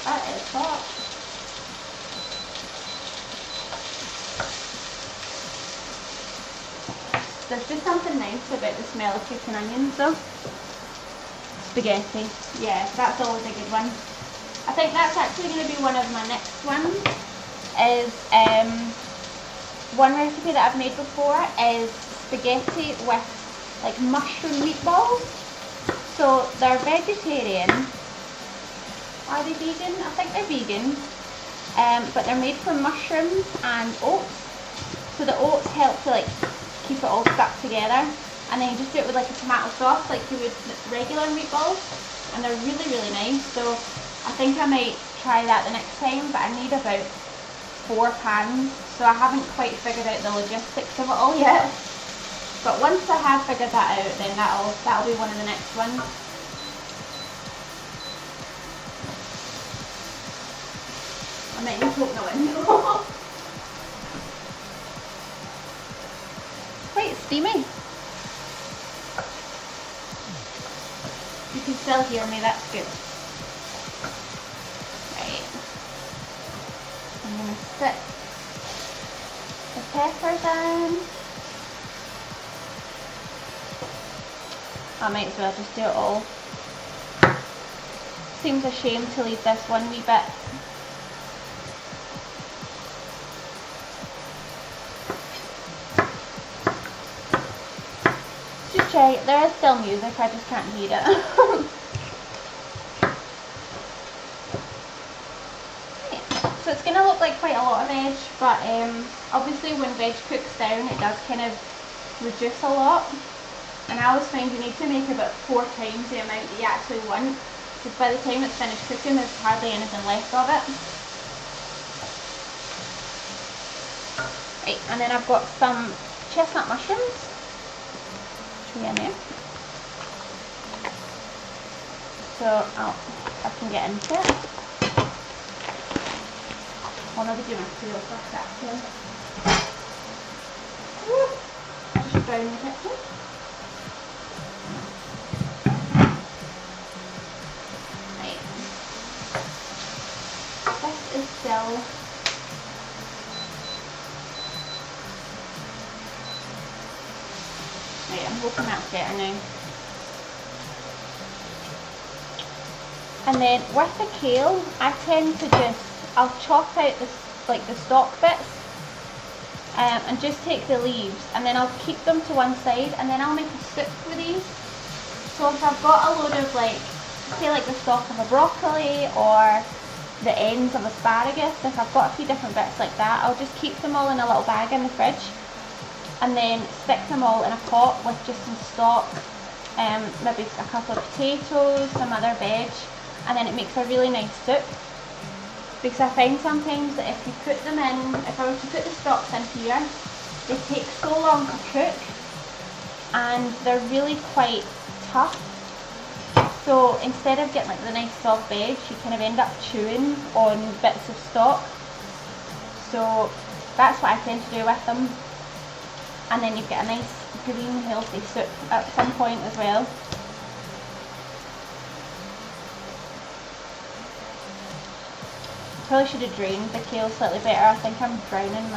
That is hot. There's just something nice about the smell of cooking onions though. Spaghetti. Yeah, that's always a good one. I think that's actually going to be one of my next ones. Is one recipe that I've made before is spaghetti with like mushroom meatballs. So they're vegetarian. Are they vegan? I think they're vegan, but they're made from mushrooms and oats. So the oats help to like keep it all stuck together, and then you just do it with like a tomato sauce like you would regular meatballs, and they're really, really nice. So I think I might try that the next time, but I need about 4 pans, so I haven't quite figured out the logistics of it all yet. But once I have figured that out, then that'll be one of the next ones. I might need to open the window. Quite steamy. You can still hear me, that's good. Right. I'm going to stick the peppers in. I might as well just do it all. Seems a shame to leave this one wee bit. There is still music, I just can't hear it. So it's going to look like quite a lot of veg, but obviously when veg cooks down it does kind of reduce a lot. And I always find you need to make about 4 times the amount that you actually want, because by the time it's finished cooking there's hardly anything left of it. Right, and then I've got some chestnut mushrooms. In there. So I can get into it. I'll maybe do my peel first actually. Just brown the kitchen. Right. This is still I'm hoping that's better now. And then with the kale, I tend to I'll chop out the stalk bits and just take the leaves, and then I'll keep them to one side, and then I'll make a soup with these. So if I've got a load of say like the stalk of a broccoli or the ends of asparagus, if I've got a few different bits like that, I'll just keep them all in a little bag in the fridge, and then stick them all in a pot with just some stock, maybe a couple of potatoes, some other veg, and then it makes a really nice soup. Because I find sometimes that if you put them in, if I were to put the stocks in here, they take so long to cook and they're really quite tough. So instead of getting like the nice soft veg, you kind of end up chewing on bits of stock. So that's what I tend to do with them. And then you get a nice green healthy soup at some point as well. Probably should have drained the kale slightly better. I think I'm drowning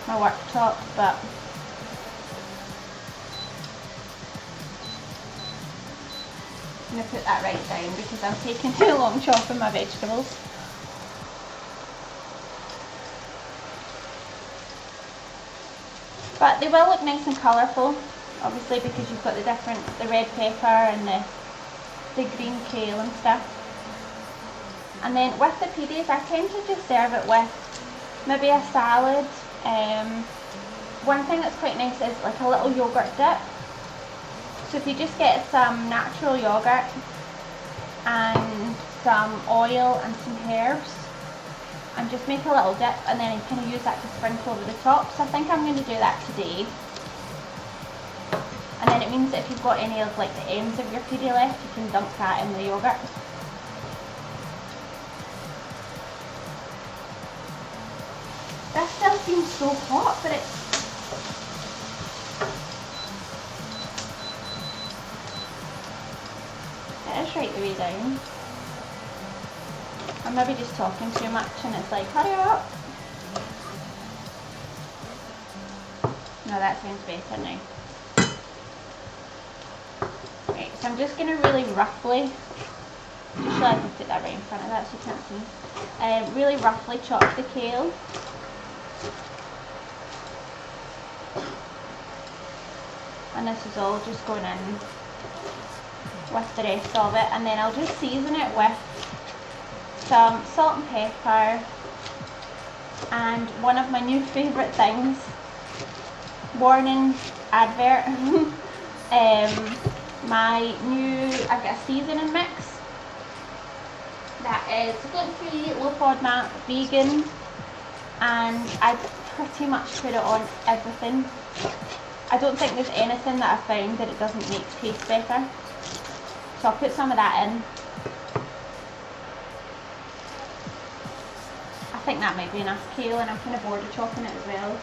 my worktop, but I'm going to put that right down because I'm taking too long chopping my vegetables. But they will look nice and colourful, obviously, because you've got the red pepper and the green kale and stuff. And then with the pides, I tend to just serve it with maybe a salad. One thing that's quite nice is like a little yogurt dip. So if you just get some natural yogurt and some oil and some herbs and just make a little dip, and then you kind of use that to sprinkle over the top. So I think I'm going to do that today. And then it means that if you've got any of like the ends of your pide left, you can dump that in the yogurt. This still seems so hot, but it is right the way down. I'm maybe just talking too much and it's like, hurry up. No, that sounds better now. Right, so I'm just going to really roughly, just so I can put that right in front of that so you can't see, really roughly chop the kale. And this is all just going in with the rest of it, and then I'll just season it with some salt and pepper and one of my new favourite things, warning advert, my new, I've got a seasoning mix that is gluten-free, low FODMAP, vegan, and I pretty much put it on everything. I don't think there's anything that I've found that it doesn't make taste better. So I'll put some of that in. I think that might be enough kale, and I'm kind of bored of chopping it as well.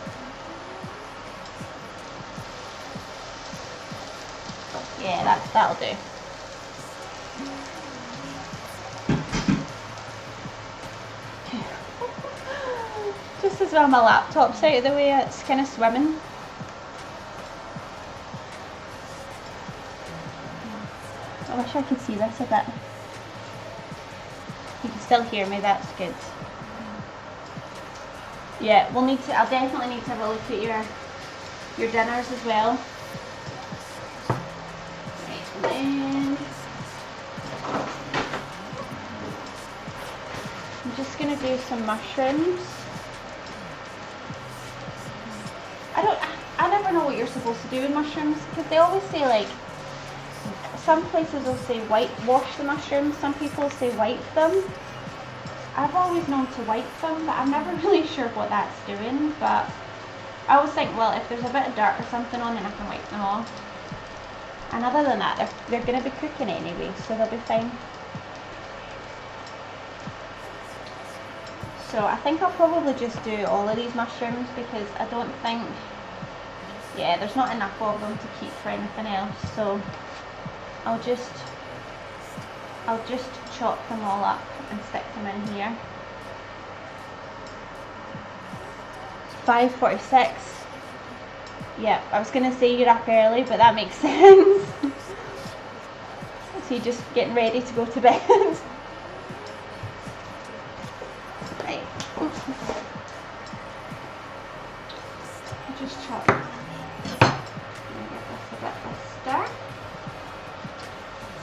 Yeah, that'll do. Just as well my laptop's out of the way, it's kind of swimming. I wish I could see this a bit. You can still hear me, that's good. Yeah, we'll need to, I'll definitely need to have a look at your dinners as well. Right, and then I'm just going to do some mushrooms. I never know what you're supposed to do with mushrooms, because they always say like, some places will say whitewash the mushrooms, some people say wipe them. I've always known to wipe them, but I'm never really sure what that's doing. But I always think, well, if there's a bit of dirt or something on, then I can wipe them off. And other than that, they're going to be cooking anyway, so they'll be fine. So I think I'll probably just do all of these mushrooms, because I don't think, yeah, there's not enough of them to keep for anything else. So I'll just chop them all up and stick them in here. 5:46. Yeah, I was going to say you're up early, but that makes sense. So you're just getting ready to go to bed. Right. Just chop. Get this a bit of a stir.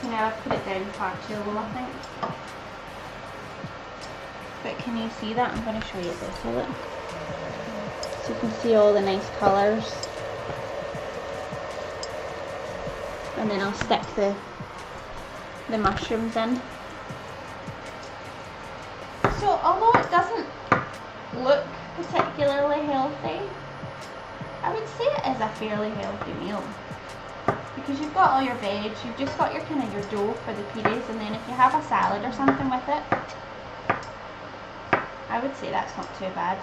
So now I've put it down far too low, I think. But can you see that? I'm going to show you this a bit. So you can see all the nice colours. And then I'll stick the mushrooms in. So although it doesn't look particularly healthy, I would say it is a fairly healthy meal. Because you've got all your veg, you've just got your kind of your dough for the pides, and then if you have a salad or something with it, I would say that's not too bad.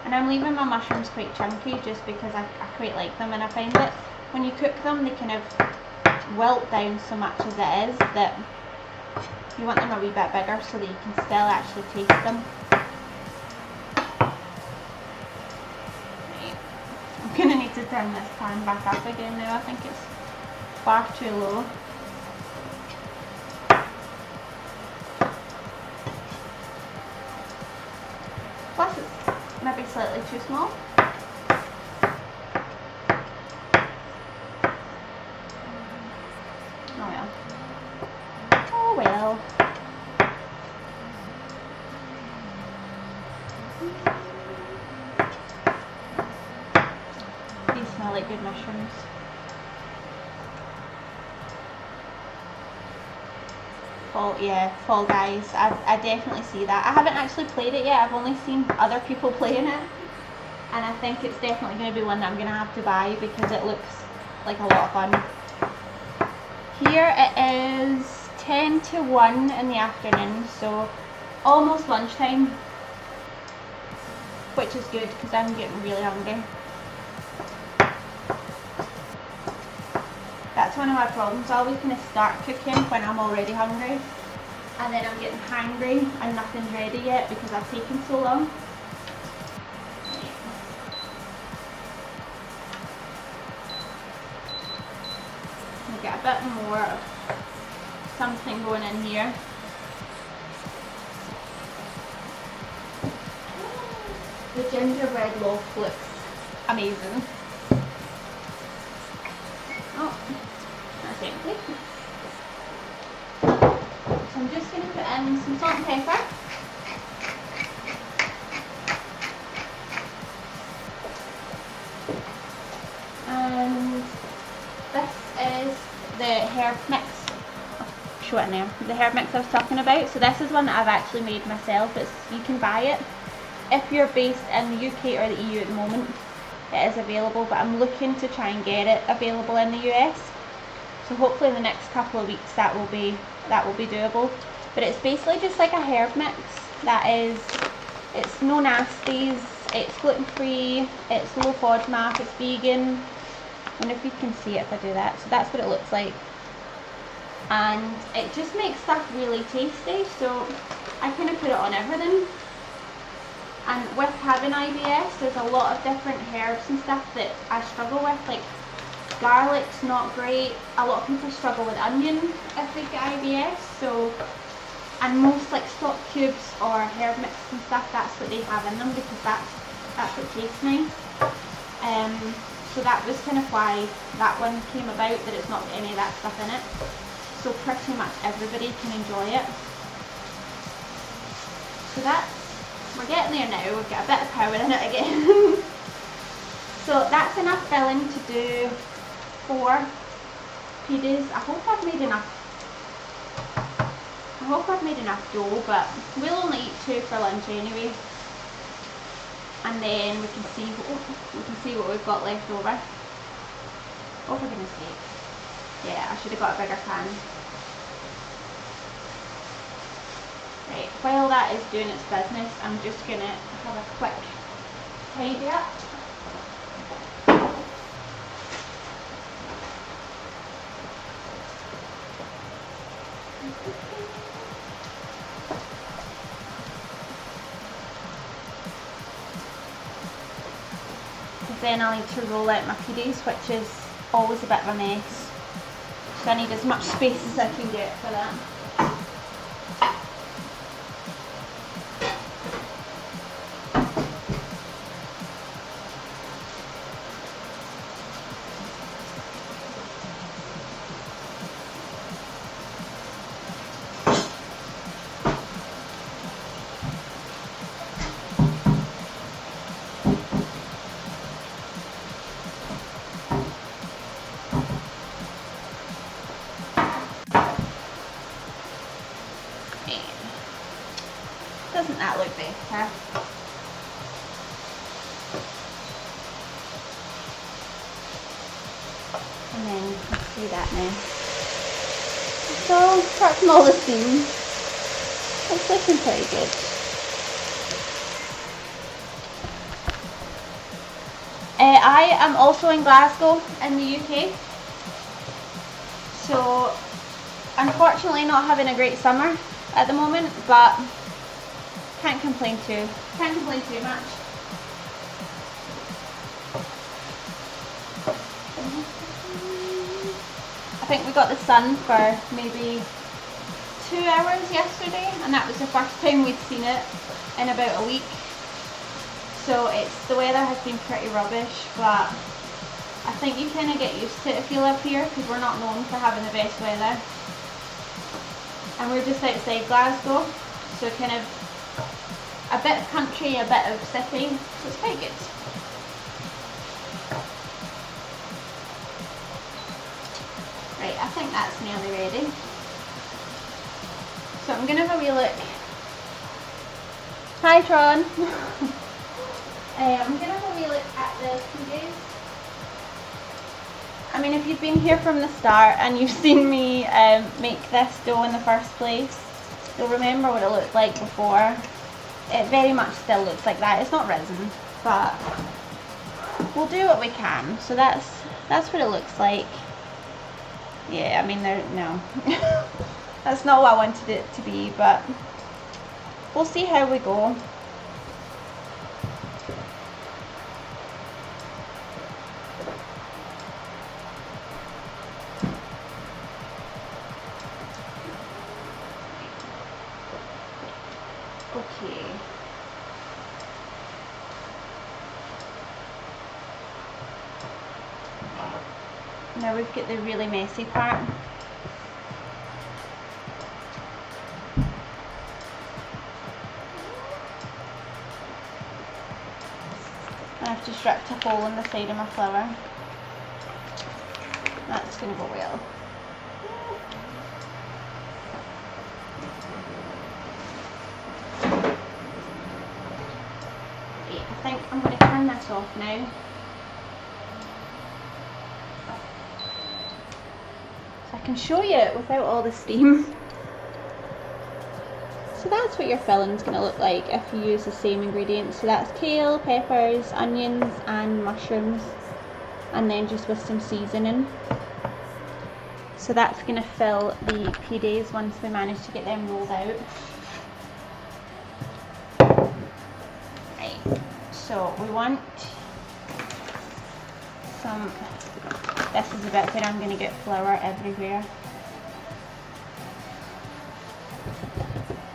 And I'm leaving my mushrooms quite chunky just because I quite like them, and I find that when you cook them they kind of wilt down so much as it is that you want them a wee bit bigger so that you can still actually taste them. Right. I'm going to need to turn this pan back up again now, I think it's far too low. Plus it's maybe slightly too small. Oh well. These smell like good mushrooms. Fall Guys. I definitely see that. I haven't actually played it yet. I've only seen other people playing it, and I think it's definitely going to be one that I'm going to have to buy because it looks like a lot of fun. Here it is 10 to 1 in the afternoon, so almost lunchtime, which is good because I'm getting really hungry. That's one of my problems. I always kind of start cooking when I'm already hungry, and then I'm getting hungry and nothing's ready yet because I've taken so long. We'll get a bit more of something going in here. The gingerbread loaf looks amazing. Oh, that's empty. So I'm just going to put in some salt and pepper. And this is the herb mix. I'll show it in there. The herb mix I was talking about. So this is one that I've actually made myself. You can buy it if you're based in the UK or the EU at the moment. It is available, but I'm looking to try and get it available in the US. So hopefully in the next couple of weeks that will be doable. But it's basically just like a herb mix it's no nasties, it's gluten free, it's low FODMAP, it's vegan. I wonder if you can see it if I do that. So that's what it looks like. And it just makes stuff really tasty, so I kind of put it on everything. And with having IBS, there's a lot of different herbs and stuff that I struggle with, like garlic's not great. A lot of people struggle with onion if they get IBS, so, and most like stock cubes or herb mix and stuff, that's what they have in them because that's what tastes nice. So that was kind of why that one came about, that it's not got any of that stuff in it. So pretty much everybody can enjoy it. So we're getting there now, we've got a bit of power in it again. So that's enough filling to do 4 pides. I hope I've made enough dough, but we'll only eat 2 for lunch anyway. And then we can see what we've got left over. Oh, for goodness sake. Yeah, I should have got a bigger pan. Right, while that is doing its business, I'm just going to have a quick tidy up. Because then I'll need to roll out my pides, which is always a bit of a mess. So I need as much space as I can get for that. Doesn't that look better? And then you can see that now. So apart from all the steam, it's looking pretty good. I am also in Glasgow in the UK. So unfortunately not having a great summer at the moment, but can't complain too much. I think we got the sun for maybe 2 hours yesterday, and that was the first time we'd seen it in about a week. So the weather has been pretty rubbish, but I think you kind of get used to it if you live here, because we're not known for having the best weather. And we're just outside Glasgow, so kind of a bit of country, a bit of city, so it's quite good. Right, I think that's nearly ready. So I'm gonna have a wee look. Hi Tron. I'm gonna have a wee look at the pides. I mean, if you've been here from the start and you've seen me make this dough in the first place, you'll remember what it looked like before. It very much still looks like that. It's not resin, but we'll do what we can. So that's what it looks like. Yeah, I mean, no. That's not what I wanted it to be, but we'll see how we go. Okay. Now we've got the really messy part. I've just ripped a hole in the side of my flour. That's going to go well. Right, I think I'm going to turn this off now. So I can show you it without all the steam. So that's what your filling's going to look like if you use the same ingredients. So that's kale, peppers, onions and mushrooms, and then just with some seasoning. So that's going to fill the pides once we manage to get them rolled out. Right, so we want some, this is the bit where I'm going to get flour everywhere.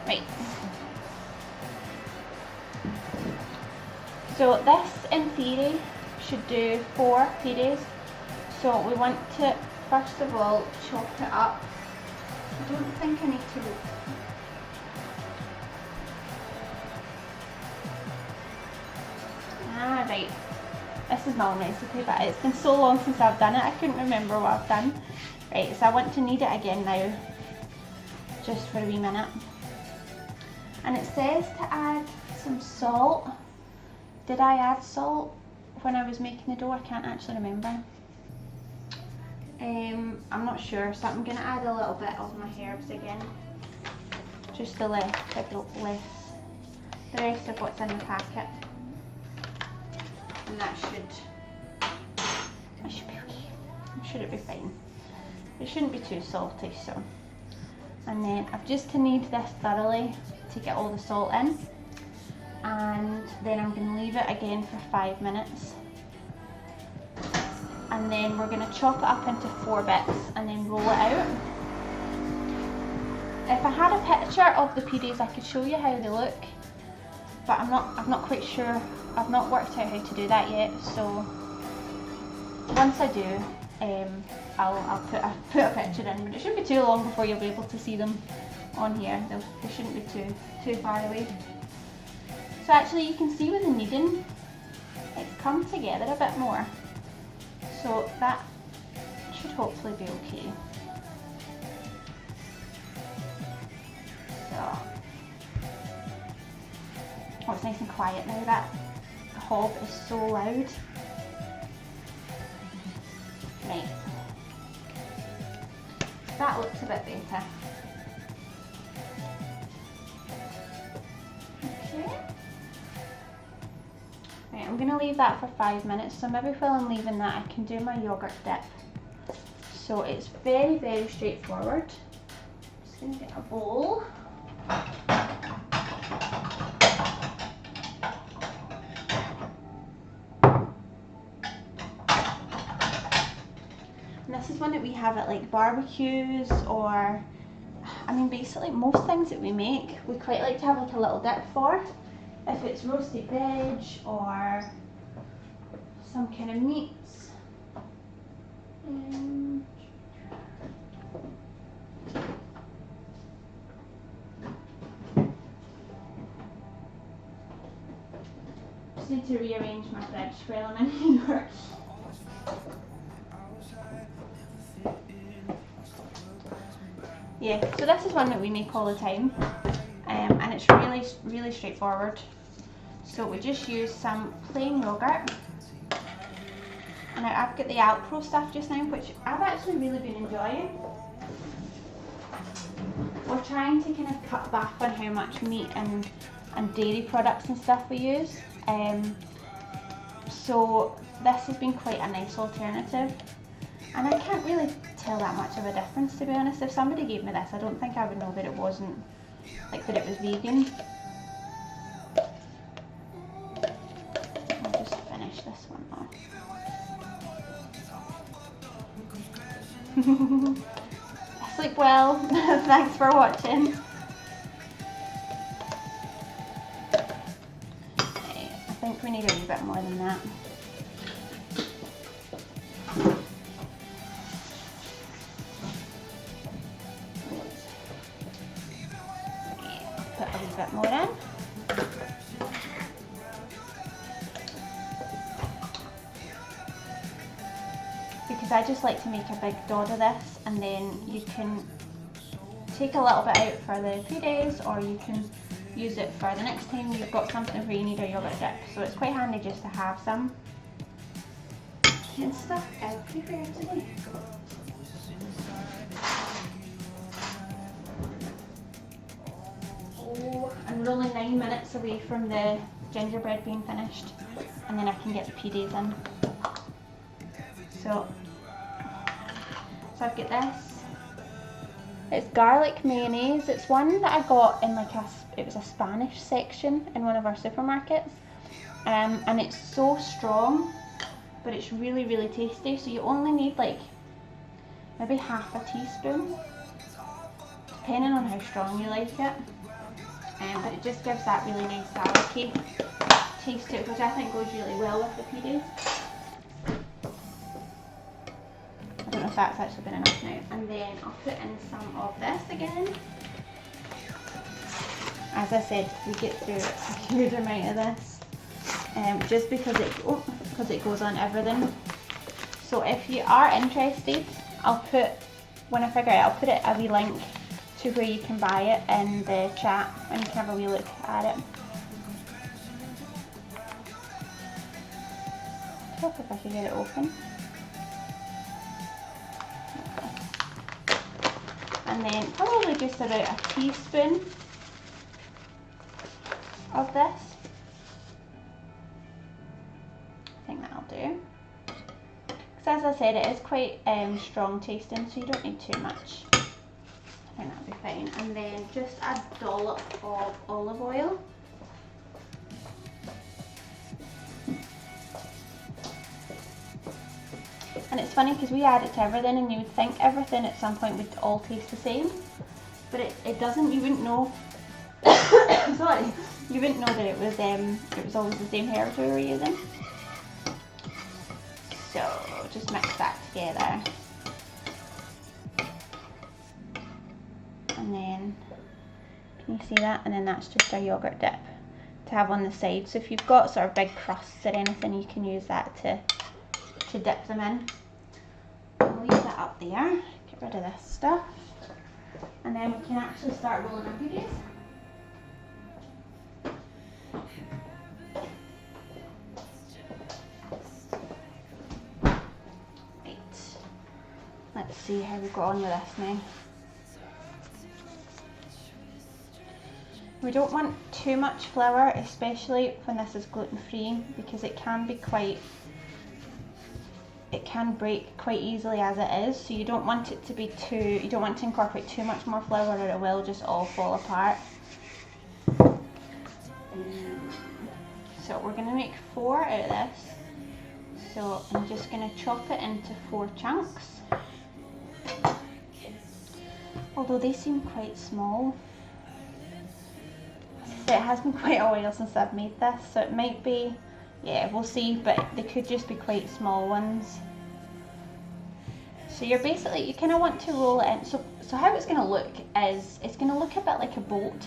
Right. So this, in theory, should do 4 pides. So we want to, first of all, chop it up. I don't think I need to. Right. This is my own recipe, but it's been so long since I've done it, I couldn't remember what I've done. Right, so I want to knead it again now, just for a wee minute. And it says to add some salt. Did I add salt when I was making the dough? I can't actually remember. I'm not sure, so I'm going to add a little bit of my herbs again. Just the less, the rest of what's in the packet. And that should be okay. Should it be fine? It shouldn't be too salty, so. And then I've just to knead this thoroughly to get all the salt in, and then I'm going to leave it again for 5 minutes, and then we're going to chop it up into 4 bits and then roll it out. If I had a picture of the pides, I could show you how they look, but I'm not quite sure. I've not worked out how to do that yet, so once I do, I'll put a picture in, but it shouldn't be too long before you'll be able to see them on here. They shouldn't be too far away. So actually you can see with the kneading, it's come together a bit more. So that should hopefully be okay. So, oh, it's nice and quiet now. That hob is so loud. Right. That looks a bit better. Okay. Right, I'm going to leave that for 5 minutes. So maybe while I'm leaving that, I can do my yogurt dip. So it's very, very straightforward. Just going to get a bowl. And this is one that we have at like barbecues, or I mean basically most things that we make, we quite like to have like a little dip for. If it's roasted veg or some kind of meats. Just need to rearrange my fridge while I'm in here. yeah, so this is one that we make all the time, and it's really straightforward. So we just use some plain yogurt, and I've got the Alpro stuff just now, which I've actually really been enjoying. We're trying to kind of cut back on how much meat and dairy products and stuff we use, so this has been quite a nice alternative, and I can't really tell that much of a difference, to be honest. If somebody gave me this, I don't think I would know that it wasn't, like, that it was vegan. I'll just finish this one off. Sleep well. Thanks for watching. Okay, I think we need a wee bit more than that. Put a wee bit more in. Because I just like to make a big dod of this, and then you can take a little bit out for the Pides, or you can use it for the next time you've got something where you need a yogurt dip. So it's quite handy just to have some. And stuff everywhere today. Oh, and we're only 9 minutes away from the gingerbread being finished, and then I can get the Pides in. So I've got this. It's garlic mayonnaise. It's one that I got in like it was a Spanish section in one of our supermarkets, and it's so strong, but it's really tasty. So you only need like maybe half a teaspoon, depending on how strong you like it. But it just gives that really nice garlicky taste to it, which I think goes really well with the Pides. I don't know if that's actually been enough now. And then I'll put in some of this again. As I said, we get through a huge amount of this, just because it goes on everything. So if you are interested, when I figure it out, I'll put a wee link to where you can buy it in the chat, and you can have a wee look at it. I hope if I could get it open. And then probably just about a teaspoon of this. I think that'll do. Because as I said, it is quite strong tasting, so you don't need too much. I think that'll be fine. And then just a dollop of olive oil. And it's funny because we add it to everything, and you would think everything at some point would all taste the same, but it doesn't. You wouldn't know. Sorry, you wouldn't know that it was always the same herbs we were using. So just mix that together, and then can you see that? And then that's just our yogurt dip to have on the side. So if you've got sort of big crusts or anything, you can use that to dip them in. I'll leave that up there, get rid of this stuff, and then we can actually start rolling our Pides. Right, let's see how we go on with this now. We don't want too much flour, especially when this is gluten free, because it can break quite easily as it is. So you don't want it to be you don't want to incorporate too much more flour, or it will just all fall apart. So we're going to make 4 out of this. So I'm just going to chop it into 4 chunks. Although they seem quite small. So it has been quite a while since I've made this, so it might be, yeah, we'll see, but they could just be quite small ones. So you're basically, you kind of want to roll it in. So how it's going to look is, it's going to look a bit like a boat,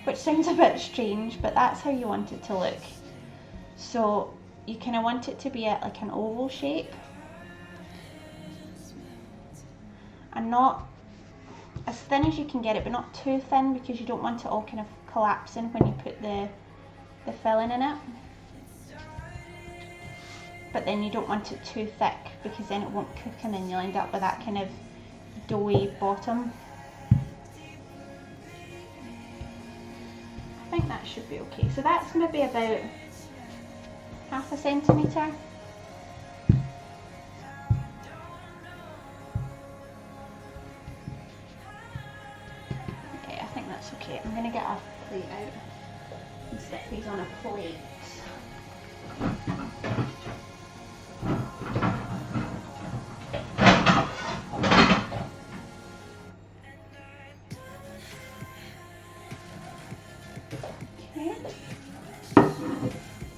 which sounds a bit strange, but that's how you want it to look. So you kind of want it to be at like an oval shape, and not as thin as you can get it, but not too thin, because you don't want it all kind of collapsing when you put the filling in it. But then you don't want it too thick, because then it won't cook and then you'll end up with that kind of doughy bottom. I think that should be okay. So that's maybe about 1/2 centimetre. Okay, I think that's okay. I'm going to get a plate out and stick these on a plate.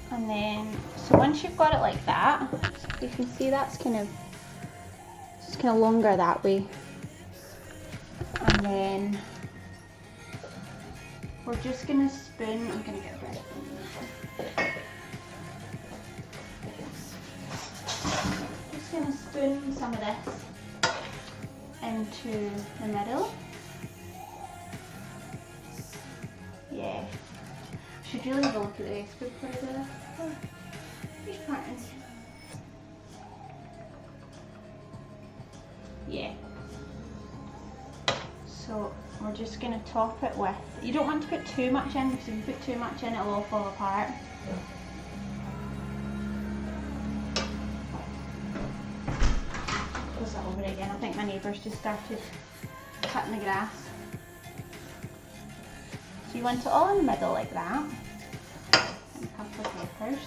And then, so once you've got it like that, you can see that's kind of, it's kind of longer that way. And then we're just going to spoon, I'm going to get bread. Just going to spoon some of this into the middle. Yeah. Should really have a look at the recipe before I do this. Which part is? Yeah. So we're just going to top it with, you don't want to put too much in, because if you put too much in it'll all fall apart. Close that over again. I think my neighbours just started cutting the grass. So you want it all in the middle like that, and a couple of peppers.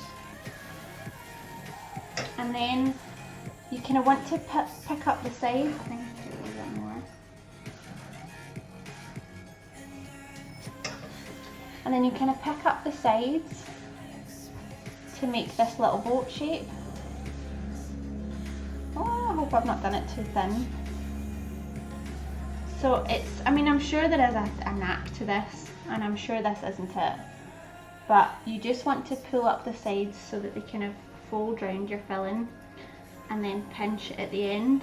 And then you kind of want to pick up the side. I think I should do a little bit more. And then you kind of pick up the sides to make this little boat shape. Oh, I hope I've not done it too thin. So it's, I mean, I'm sure there is a knack to this, and I'm sure this isn't it, but you just want to pull up the sides so that they kind of fold round your filling, and then pinch at the end,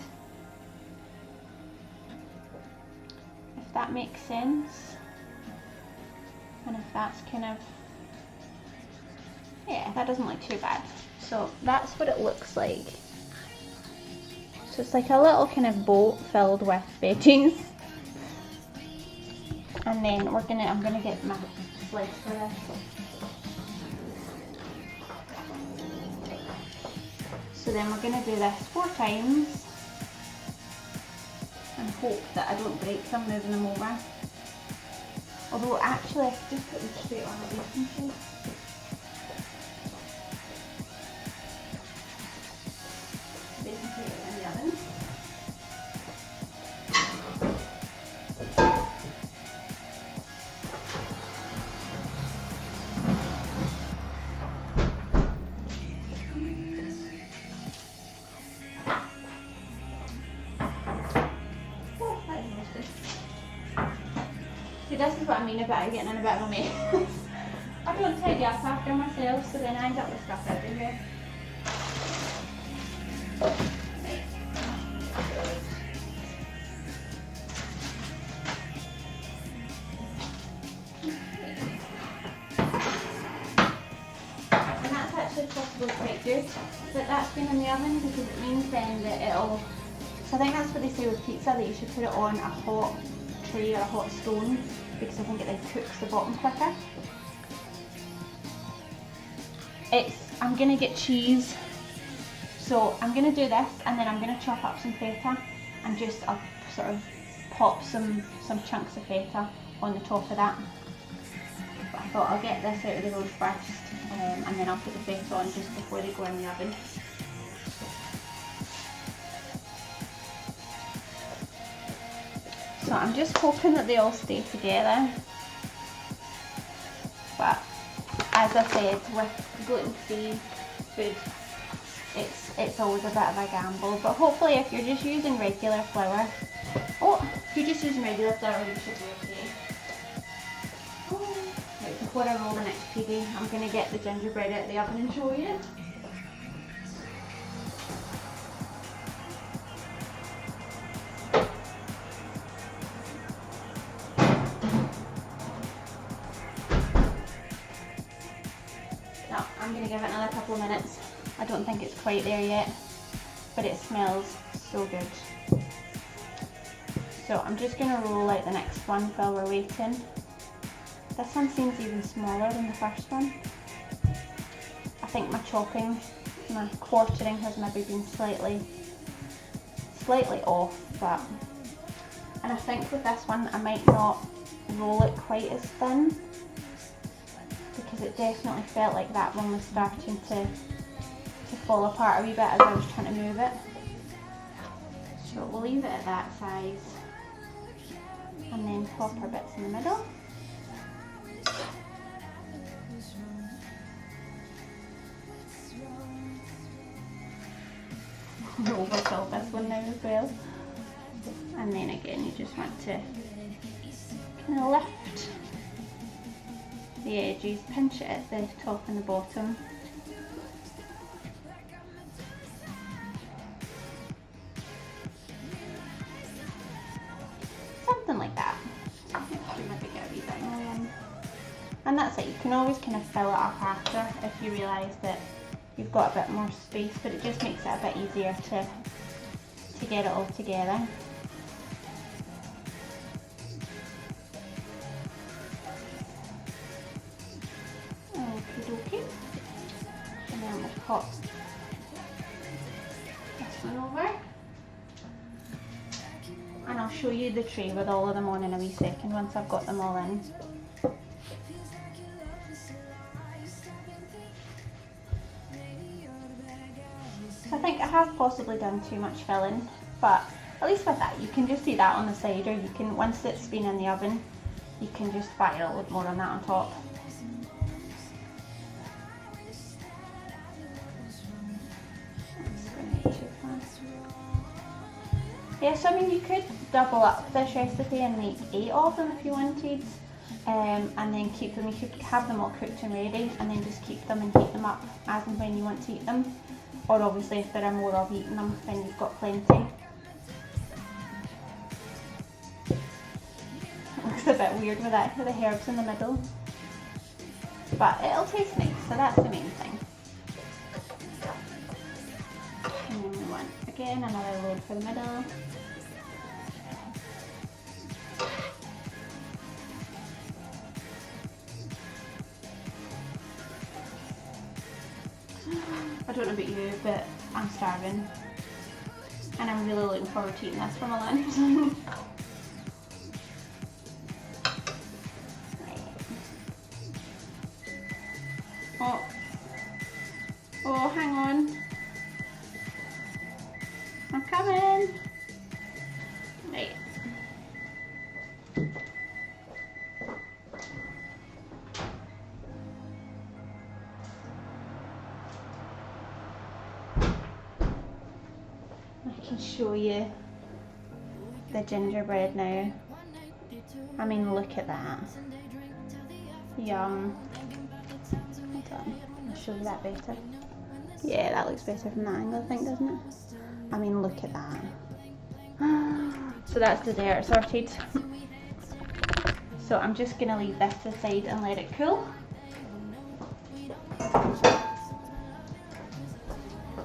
if that makes sense. And if that's kind of, yeah, that doesn't look too bad. So that's what it looks like. So it's like a little kind of boat filled with veggies. And then I'm gonna get my slice for this. So then we're gonna do this 4 times and hope that I don't break them moving them over. Although actually I could just put them straight on the baking sheet. Baking sheet in the oven. See, this is what I mean about getting in a bit of a mess. I don't tidy up after myself, so then I end up with stuff everywhere. And that's actually possibly quite good that that's been in the oven, because it means then that it'll, so I think that's what they say with pizza, that you should put it on a hot tray or a hot stone, because I think it then cooks the bottom quicker. I'm going to get cheese, so I'm going to do this, and then I'm going to chop up some feta, and just I'll sort of pop some chunks of feta on the top of that. But I thought I'll get this out of the road first, and then I'll put the feta on just before they go in the oven. So I'm just hoping that they all stay together. But as I said, with gluten-free food, it's always a bit of a gamble. But hopefully if you're just using regular flour, you should be okay. Right, before I roll the next pide, I'm going to get the gingerbread out of the oven and show you. couple of minutes. I don't think it's quite there yet, but it smells so good. So I'm just going to roll out the next one while we're waiting. This one seems even smaller than the first one. I think my chopping, my quartering has maybe been slightly off, but, and I think with this one I might not roll it quite as thin, because it definitely felt like that one was starting to fall apart a wee bit as I was trying to move it. So we'll leave it at that size, and then pop our bits in the middle. Overfill this one now as well. And then again, you just want to kind of lift the edges, pinch it at the top and the bottom. Something like that. Maybe get a wee bit more in. And that's it. You can always kind of fill it up after if you realise that you've got a bit more space, but it just makes it a bit easier to get it all together. Okie dokie. And then we'll pop this one over. And I'll show you the tray with all of them on in a wee second once I've got them all in. I think I have possibly done too much filling, but at least with that you can just do that on the side, or you can, once it's been in the oven, you can just fire a little more on that on top. Yeah, so I mean you could double up this recipe and make 8 of them if you wanted, and then keep them, you could have them all cooked and ready and then just keep them and heat them up as and when you want to eat them. Or obviously if there are more of eating them, then you've got plenty. It looks a bit weird with that, with the herbs in the middle. But it'll taste nice, so that's the main thing. And then we want, again, another load for the middle. I don't know about you, but I'm starving. And I'm really looking forward to eating this for my lunch. Oh, hang on. I'm coming. Right. I can show you the gingerbread now. I mean, look at that. Yum. Hold on, I'll show you that better. Yeah, that looks better from that angle, I think, doesn't it? I mean, look at that. So that's dessert sorted. So I'm just going to leave this aside and let it cool.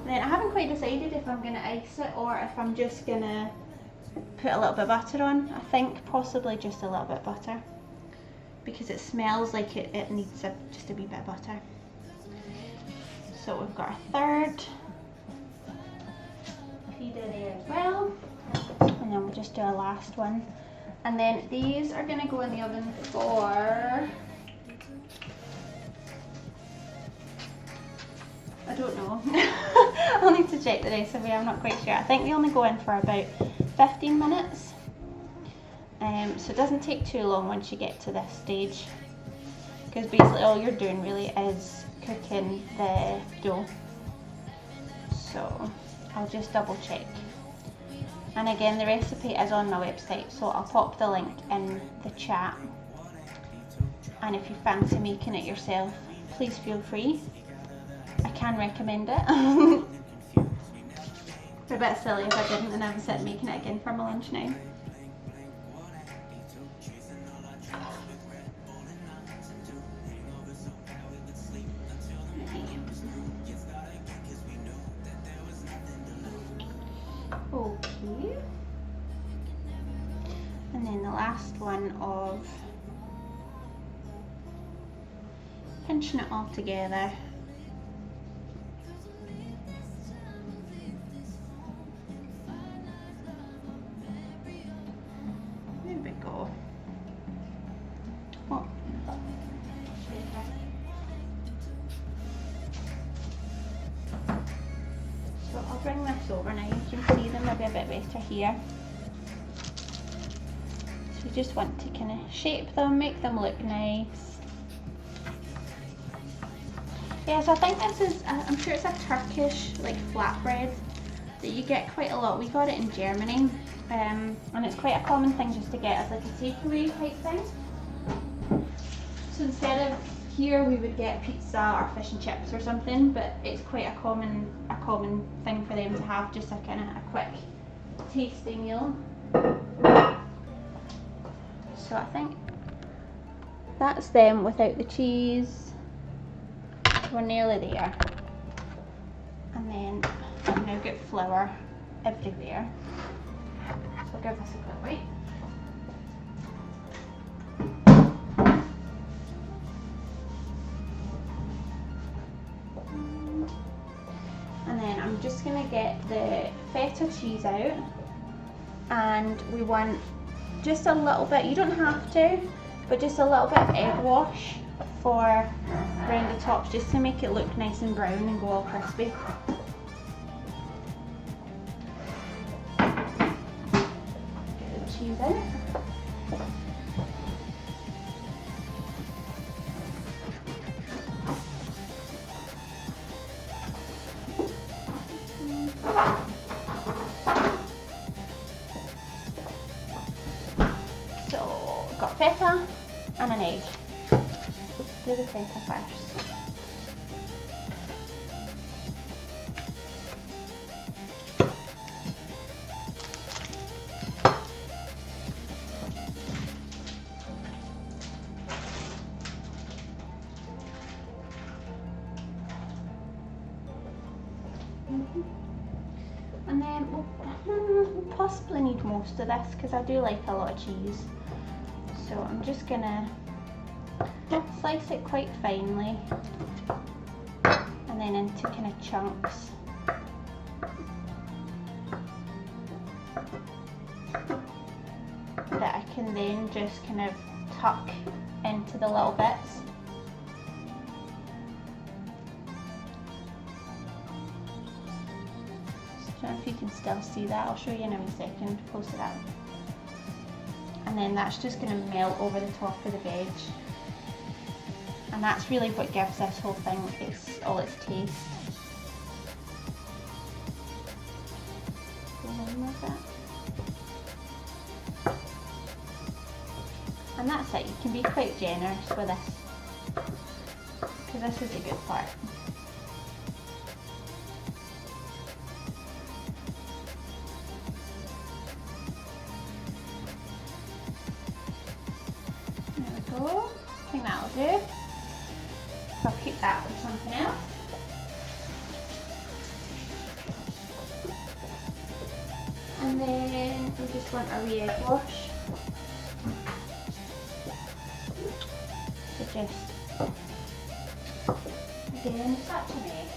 Then I haven't quite decided if I'm going to ice it or if I'm just going to put a little bit of butter on. I think possibly just a little bit of butter, because it smells like it needs just a wee bit of butter. So we've got a third pita there as well, and then we'll just do our last one. And then these are going to go in the oven for, I don't know. I'll need to check the recipe, I'm not quite sure. I think they only go in for about 15 minutes. So it doesn't take too long once you get to this stage, because basically all you're doing really is cooking the dough. So I'll just double check. And again, the recipe is on my website, so I'll pop the link in the chat. And if you fancy making it yourself, please feel free. I can recommend it. It's a bit silly if I didn't, and I was sitting making it again for my lunch now. Okay. And then the last one of pinching it all together. There we go. Oh. So I'll bring this over now, you can see them maybe a bit better here. So you just want to kind of shape them, make them look nice. Yeah, so I think this is, I'm sure it's a Turkish like flatbread that you get quite a lot. We got it in Germany, and it's quite a common thing just to get as like a takeaway type thing. So instead of here we would get pizza or fish and chips or something, but it's quite a common thing for them to have, just a kind of a quick tasty meal. So I think that's them without the cheese. We're nearly there. And then I've now got flour everywhere. So I'll give this a quick wait. And then I'm just going to get the feta cheese out, and we want just a little bit, you don't have to, but just a little bit of egg wash for around the tops, just to make it look nice and brown and go all crispy. Get the cheese out. Got feta and an egg. Let's do the feta first. And then we'll possibly need most of this because I do like a lot of cheese. So I'm just gonna slice it quite finely and then into kind of chunks. That I can then just kind of tuck into the little bits. I don't know if you can still see that, I'll show you in a second, close it up. And then that's just going to melt over the top of the veg. And that's really what gives this whole thing all its taste. And that's it, you can be quite generous with this, because this is a good part. I think that'll do. So I'll keep that for something else. And then we just want a wee egg wash. So just, again, such an egg.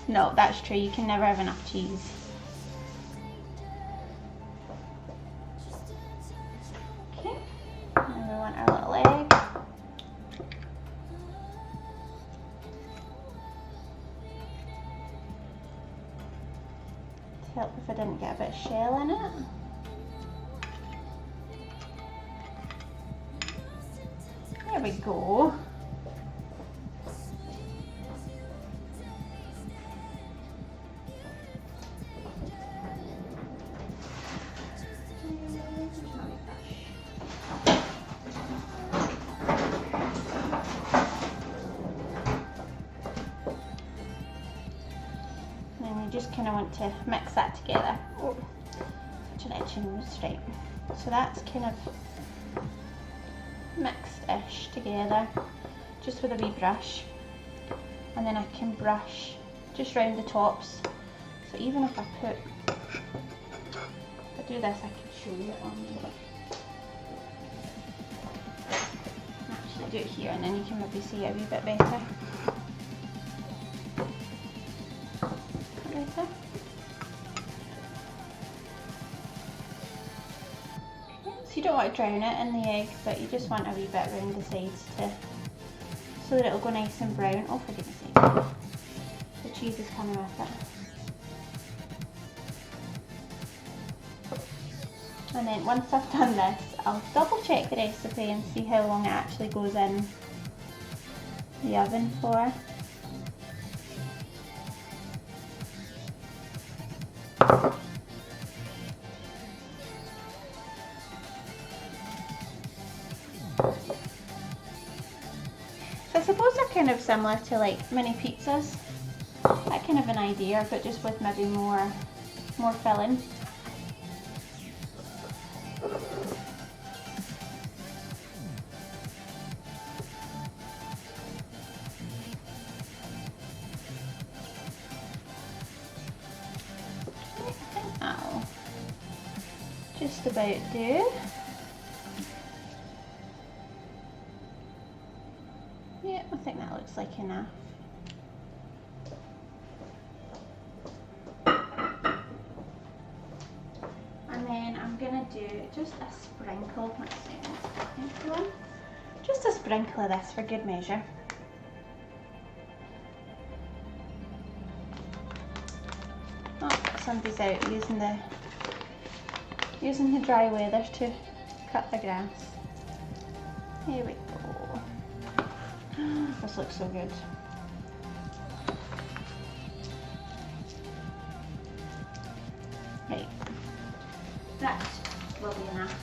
No, that's true, you can never have enough cheese. Okay, and we want our little egg. To help if I didn't get a bit of shell in it. There we go. Just kind of want to mix that together. Oh, right. So that's kind of mixed-ish together, just with a wee brush. And then I can brush just round the tops. So even if I do this, I can show you it on the actually do it here, and then you can maybe see it a wee bit better. Better. So you don't want to drown it in the egg, but you just want a wee bit around the sides so that it'll go nice and brown. Oh, for goodness sake. The cheese is coming with it. And then once I've done this, I'll double check the recipe and see how long it actually goes in the oven for. So I suppose they're kind of similar to like mini pizzas, that kind of an idea, but just with maybe more filling. That'll just about do. Yeah, I think that looks like enough. And then I'm gonna do just a sprinkle. Let's see, just a sprinkle of this for good measure. Oh, somebody's out using the dry weather to cut the grass. Here we go. This looks so good. Right, that will be enough.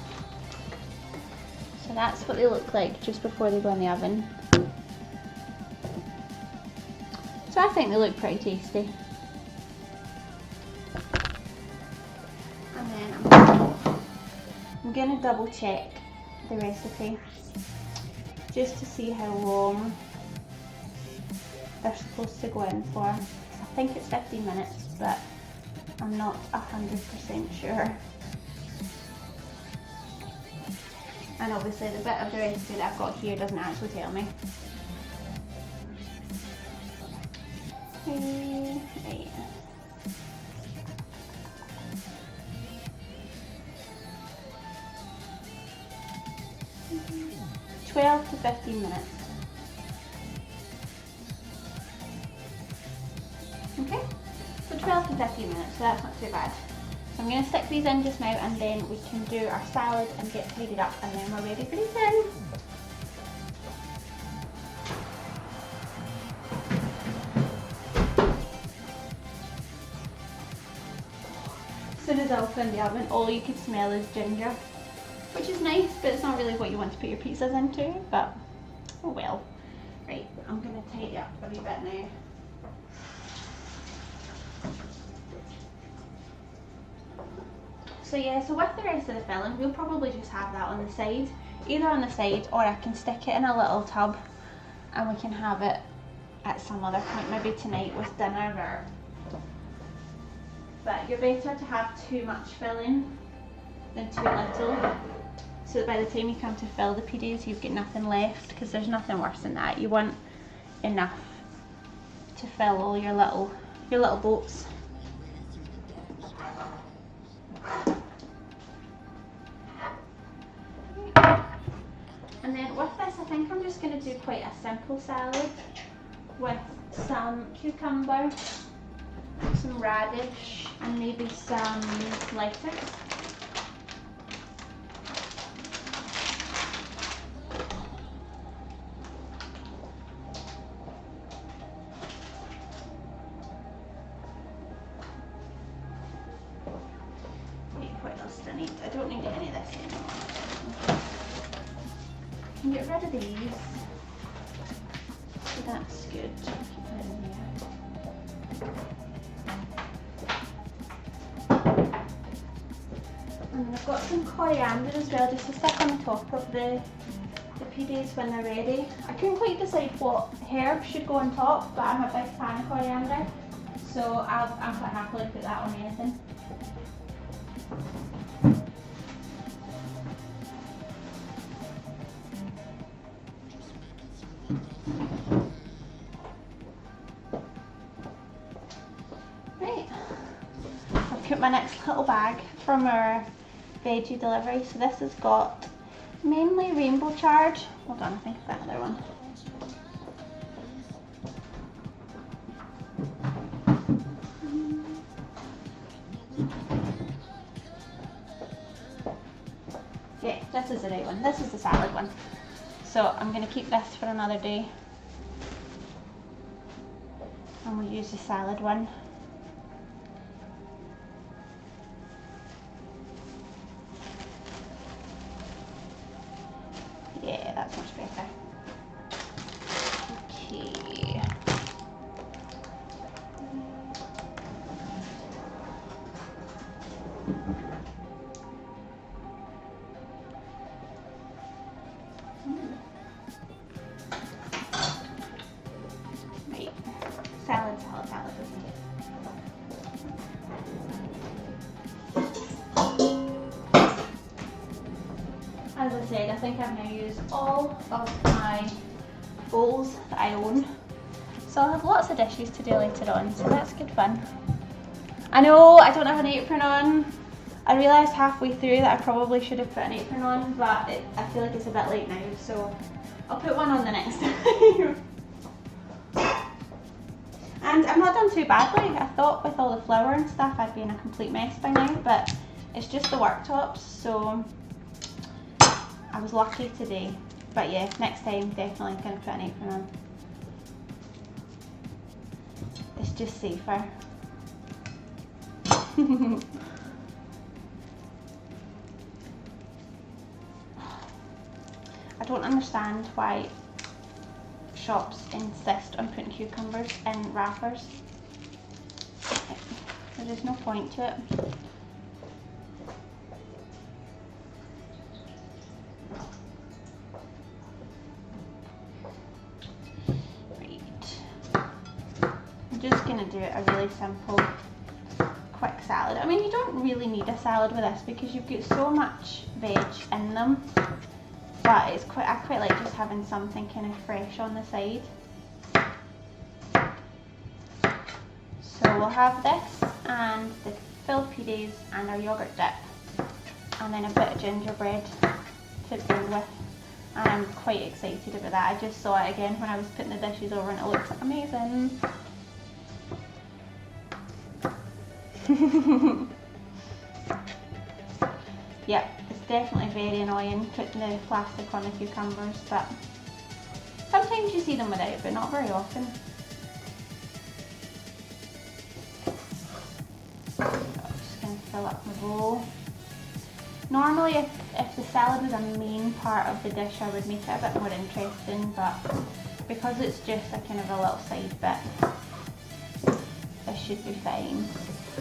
So that's what they look like just before they go in the oven. So I think they look pretty tasty. And then I'm gonna double check the recipe just to see how long they're supposed to go in for. I think it's 15 minutes, but I'm not 100% sure. And obviously the bit of the recipe that I've got here doesn't actually tell me. Right. 12 to 15 minutes. Okay, so 12 to 15 minutes, so that's not too bad. So I'm going to stick these in just now, and then we can do our salad and get tidied up, and then we're ready for eating. As soon as I opened the oven, all you could smell is ginger, which is nice, but it's not really what you want to put your pizzas into, but oh well. Right, I'm going to tidy up a wee bit now. So yeah, so with the rest of the filling, we'll probably just have that on the side, either on the side, or I can stick it in a little tub and we can have it at some other point, maybe tonight with dinner. But you're better to have too much filling than too little, so that by the time you come to fill the pides, you've got nothing left, because there's nothing worse than that. You want enough to fill all your little boats. And then with this, I think I'm just going to do quite a simple salad with some cucumber, some radish, and maybe some lettuce. What else do I need? I don't need any of this anymore. I can get rid of these. So that's good. Keep that in there. And I've got some coriander as well, just to stick on the top of the the pides when they're ready. I couldn't quite decide what herb should go on top, but I'm a big fan of coriander, so I'll quite happily put that on anything. Right, I've put my next little bag from our veggie delivery. So this has got mainly rainbow chard. Hold on, I think I've got another one. Yeah, this is the right one. This is the salad one. So I'm going to keep this for another day. And we'll use the salad one. Yeah, that's much better. Okay. Right. Salad. As I said, I think I've now used all of my bowls that I own. So I'll have lots of dishes to do later on, so that's good fun. I know I don't have an apron on. I realised halfway through that I probably should have put an apron on, but I feel like it's a bit late now, so I'll put one on the next time. And I'm not done too badly. I thought with all the flour and stuff I'd be in a complete mess by now, but it's just the worktops, so I was lucky today. But yeah, next time definitely going to put an apron on. It's just safer. I don't understand why shops insist on putting cucumbers in wrappers. There's just no point to it. I'm just going to do a really simple, quick salad. I mean, you don't really need a salad with this because you've got so much veg in them, but I quite like just having something kind of fresh on the side. So we'll have this and the filled pides and our yogurt dip, and then a bit of gingerbread to go with. And I'm quite excited about that. I just saw it again when I was putting the dishes over and it looks amazing. Yep, it's definitely very annoying putting the plastic on the cucumbers, but sometimes you see them without, but not very often. So I'm just going to fill up my bowl. Normally if the salad was a main part of the dish I would make it a bit more interesting, but because it's just a kind of a little side bit, this should be fine.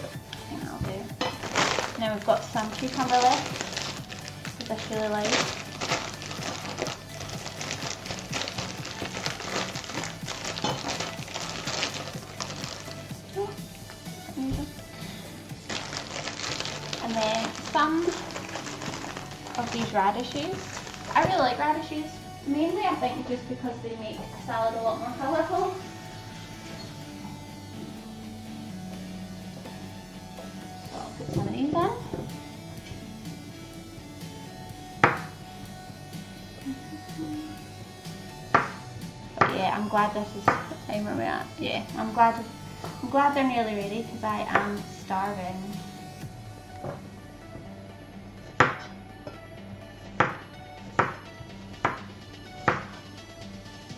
I think that'll do. Now we've got some cucumber left, which I really like. And then some of these radishes. I really like radishes, mainly I think just because they make a salad a lot more colourful. So I'll put some of these in. But yeah, I'm glad this is what time are we at? Yeah, I'm glad they're nearly ready because I am starving.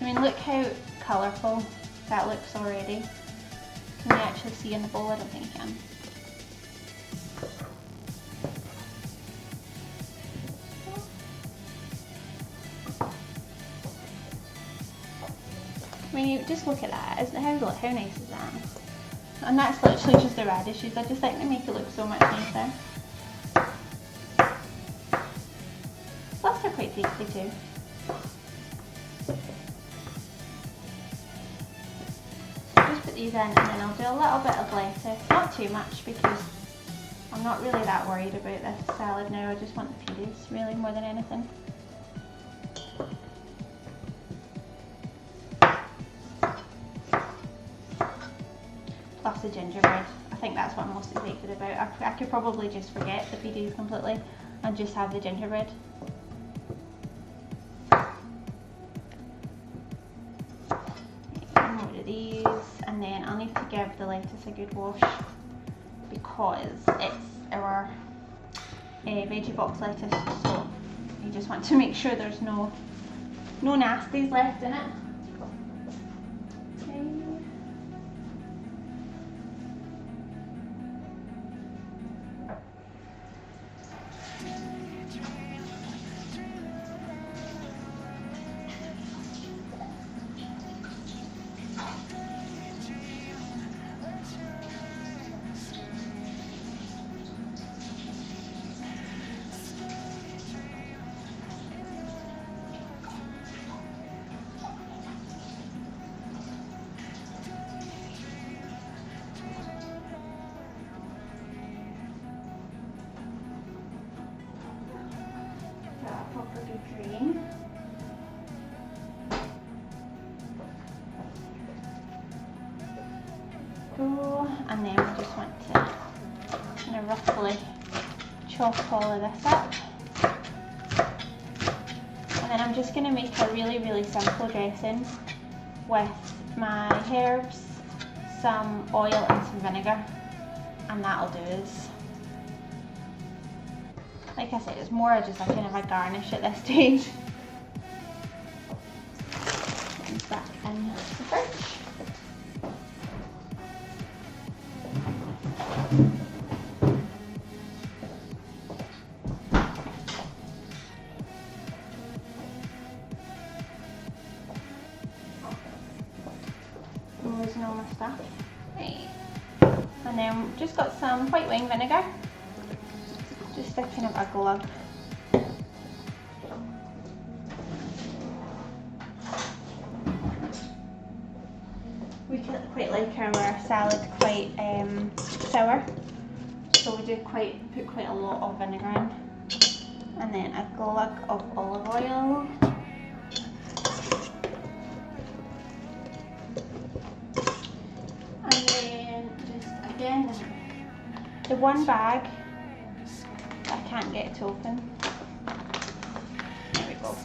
I mean, look how colourful that looks already. Can you actually see in the bowl? I don't think you can. I mean, you just look at that. How nice is that? And that's literally just the radishes. I just think they make it look so much nicer. Plus, they're quite tasty too. Just put these in, and then I'll do a little bit of lettuce, not too much because I'm not really that worried about this salad now. I just want the pides really more than anything. Plus the gingerbread. I think that's what I'm most excited about. I could probably just forget the pides completely and just have the gingerbread. More of these, and then I'll need to give the lettuce a good wash because it's our veggie box lettuce, so you just want to make sure there's no nasties left in it. Green. And then we just want to kind of roughly chop all of this up. And then I'm just going to make a really simple dressing with my herbs, some oil and some vinegar, and that'll do us. Like I said, it's more just a kind of a garnish at this stage. Put that in the fridge. Losing all my stuff. Right. And then just got some white wine vinegar. Just a kind of a glug. We quite like our salad quite sour, so we do put quite a lot of vinegar in, and then a glug of olive oil. And then just again the one bag I can't get it to open. There we go.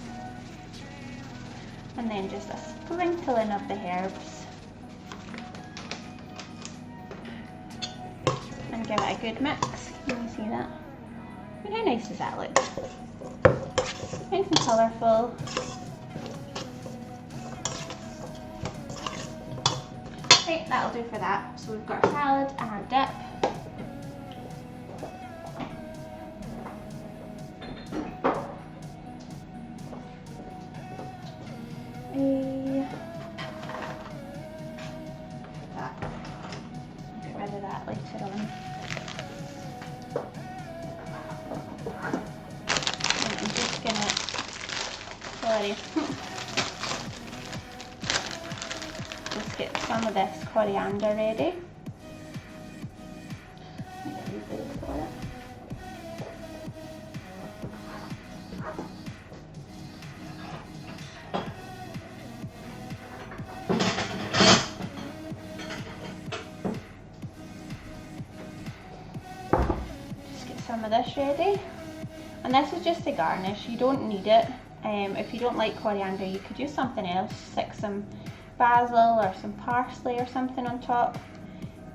And then just a sprinkling of the herbs. And give it a good mix. Can you see that? I mean, how nice does that look? Nice and colourful. Right, that'll do for that. So we've got our salad and our dip. Get rid of that later on. And I'm just gonna, just get some of this coriander ready. Some of this ready, and this is just a garnish. You don't need it. If you don't like coriander, you could use something else, like some basil or some parsley or something on top,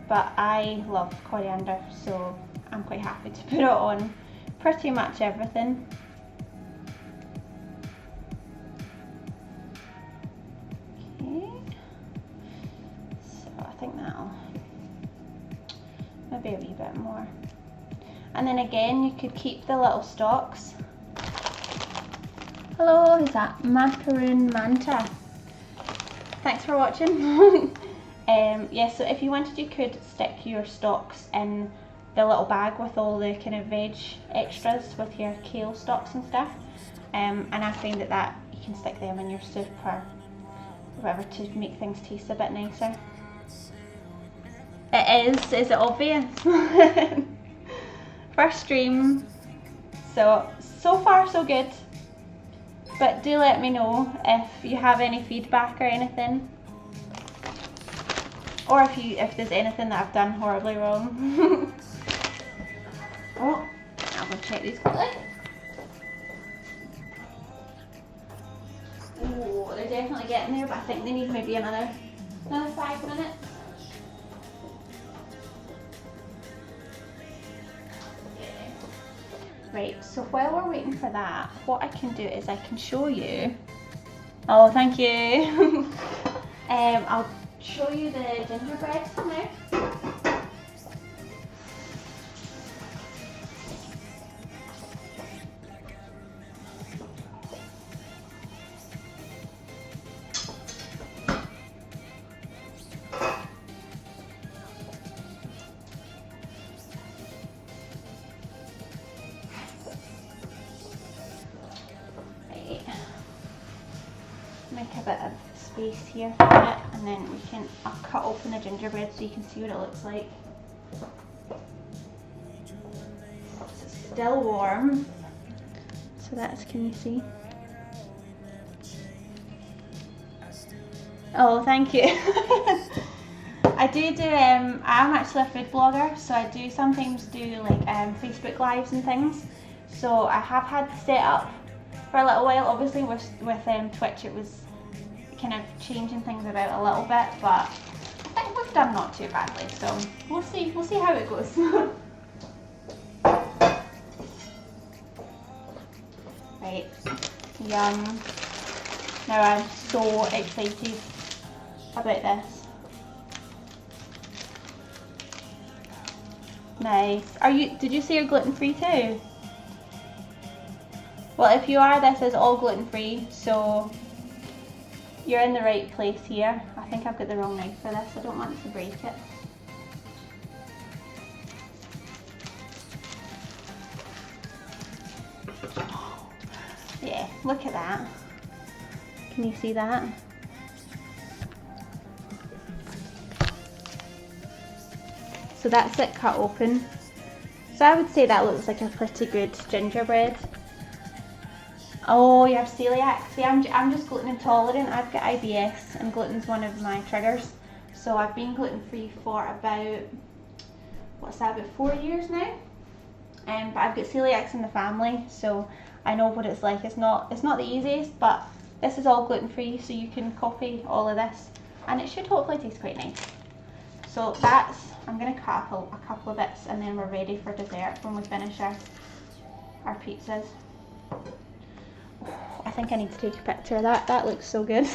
but I love coriander, so I'm quite happy to put it on pretty much everything. Okay, so I think that'll maybe a wee bit more. And then again, you could keep the little stalks. Hello, who's that? Macaroon Manta. Thanks for watching. Yeah, so if you wanted, you could stick your stalks in the little bag with all the kind of veg extras with your kale stalks and stuff. And I find that you can stick them in your soup or whatever to make things taste a bit nicer. Is it obvious? First stream, so far so good, but do let me know if you have any feedback or anything, or if there's anything that I've done horribly wrong. Oh, I'll go check these quickly. Oh, they're definitely getting there, but I think they need maybe another 5 minutes. Right, so while we're waiting for that, what I can do is I can show you. Oh, thank you. I'll show you the gingerbread now. Make a bit of space here for it, and then I'll cut open the gingerbread so you can see what it looks like. It's still warm, so can you see? Oh, thank you. I'm actually a food blogger, so I do sometimes do like Facebook lives and things. So I have had the setup for a little while. Obviously with Twitch it was kind of changing things about a little bit, but I think we've done not too badly, so we'll see how it goes. Right, yum. Now I'm so excited about this. Nice. Did you say you're gluten free too? Well, if you are, this is all gluten free, so you're in the right place here. I think I've got the wrong knife for this. I don't want to break it. Yeah, look at that. Can you see that? So that's it cut open. So I would say that looks like a pretty good gingerbread. Oh, you have celiac. See, I'm just gluten intolerant. I've got IBS and gluten's one of my triggers. So I've been gluten free for about, about 4 years now. But I've got celiacs in the family, so I know what it's like. It's not the easiest, but this is all gluten free, so you can copy all of this, and it should hopefully taste quite nice. So I'm going to cut up a couple of bits, and then we're ready for dessert when we finish our pizzas. Oh, I think I need to take a picture of that. That looks so good.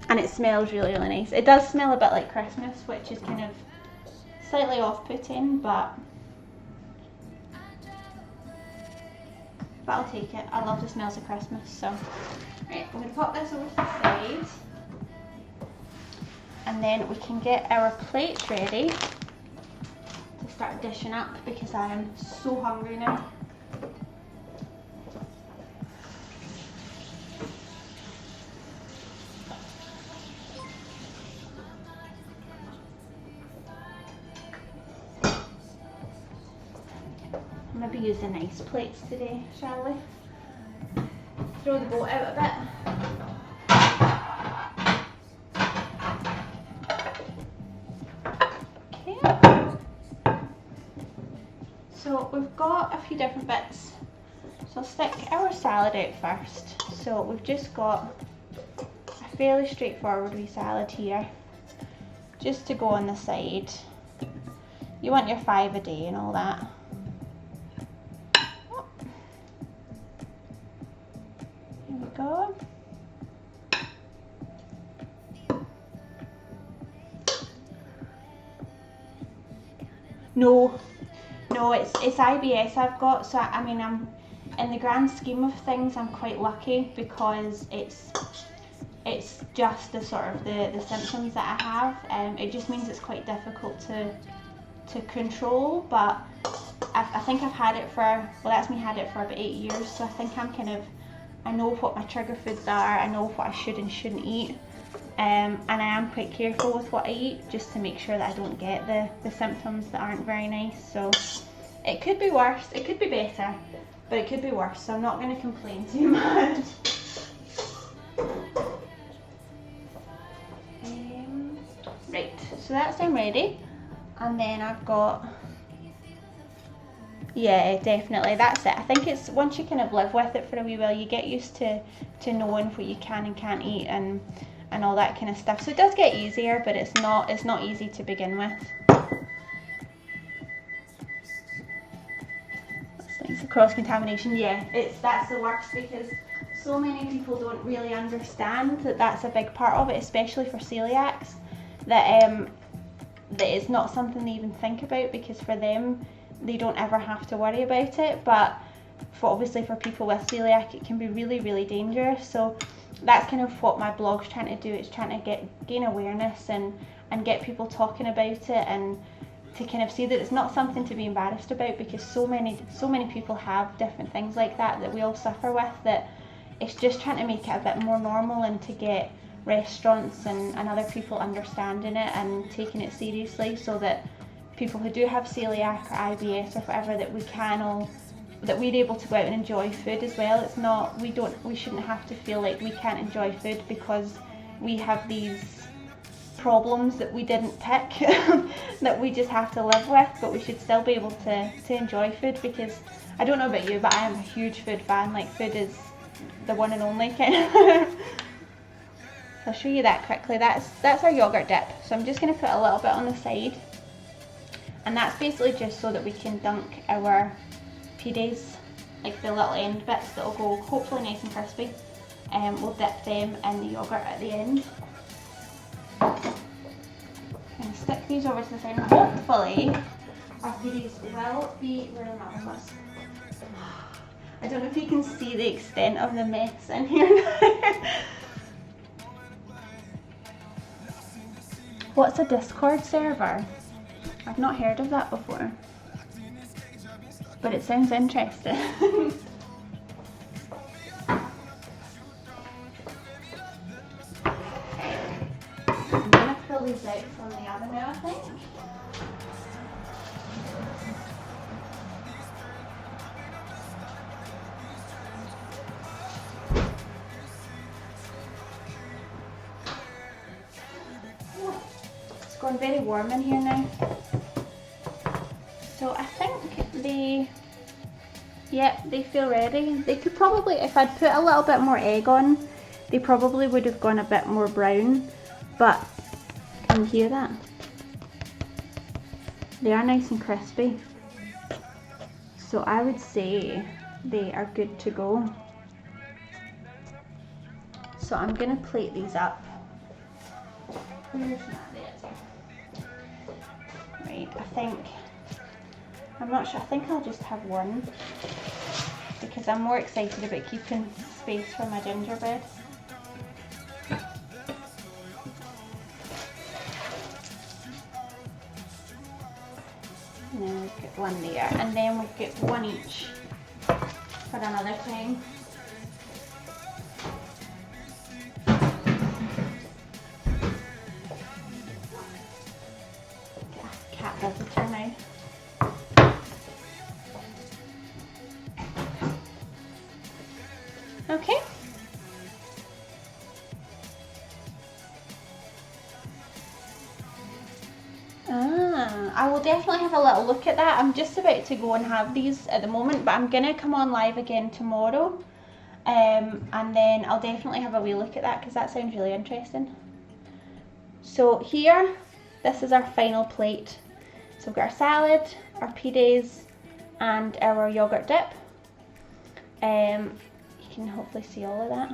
And it smells really, really nice. It does smell a bit like Christmas, which is kind of slightly off-putting, but I'll take it. I love the smells of Christmas. So, right, I'm going to pop this over to the side, and then we can get our plates ready to start dishing up, because I am so hungry now. Maybe use the nice plates today, shall we? Throw the boat out a bit. Okay. So we've got a few different bits. So I'll stick our salad out first. So we've just got a fairly straightforward wee salad here, just to go on the side. You want your 5 a day and all that. Go. No, it's IBS I've got, so I mean, I'm in the grand scheme of things, I'm quite lucky, because it's just the sort of the symptoms that I have. It just means it's quite difficult to control, but I think I've had it for, well, that's me had it for about 8 years, so I think I know what my trigger foods are, I know what I should and shouldn't eat, and I am quite careful with what I eat, just to make sure that I don't get the symptoms that aren't very nice. So it could be worse, it could be better, but it could be worse, so I'm not going to complain too much. Right, so that's them ready, and then I've got, yeah, definitely, that's it. I think it's, once you kind of live with it for a wee while, you get used to knowing what you can and can't eat and all that kind of stuff. So it does get easier, but it's not easy to begin with. It's cross-contamination, yeah, that's the worst, because so many people don't really understand that that's a big part of it, especially for celiacs, that it's not something they even think about, because for them, they don't ever have to worry about it, but obviously for people with celiac, it can be really, really dangerous. So that's kind of what my blog's trying to do. It's trying to gain awareness and get people talking about it, and to kind of see that it's not something to be embarrassed about, because so many people have different things like that we all suffer with, that it's just trying to make it a bit more normal, and to get restaurants and other people understanding it and taking it seriously, so that people who do have celiac or IBS or whatever, that we're able to go out and enjoy food as well. It's not, we shouldn't have to feel like we can't enjoy food because we have these problems that we didn't pick that we just have to live with, but we should still be able to enjoy food, because I don't know about you, but I am a huge food fan. Like, food is the one and only kind of. I'll show you that quickly. That's our yogurt dip. So I'm just going to put a little bit on the side, and that's basically just so that we can dunk our pides, like the little end bits that will go hopefully nice and crispy, and we'll dip them in the yogurt at the end. And stick these over to the side, and hopefully our pides will be really marvellous. I don't know if you can see the extent of the mess in here now. What's a Discord server? I've not heard of that before, but it sounds interesting. I'm going to pull these out from the oven now, I think. It's gone very warm in here now. So I think they feel ready. They could probably, if I'd put a little bit more egg on, they probably would have gone a bit more brown, but can you hear that? They are nice and crispy. So I would say they are good to go. So I'm going to plate these up. Where's that? Right, I'm not sure, I think I'll just have one, because I'm more excited about keeping space for my gingerbread. And then we've got one there, and then we've got one each for another time. Cat visitor now. Okay. I will definitely have a little look at that. I'm just about to go and have these at the moment, but I'm gonna come on live again tomorrow, and then I'll definitely have a wee look at that, because that sounds really interesting. So here, this is our final plate. So we've got our salad, our pides, and our yogurt dip. You can hopefully see all of that.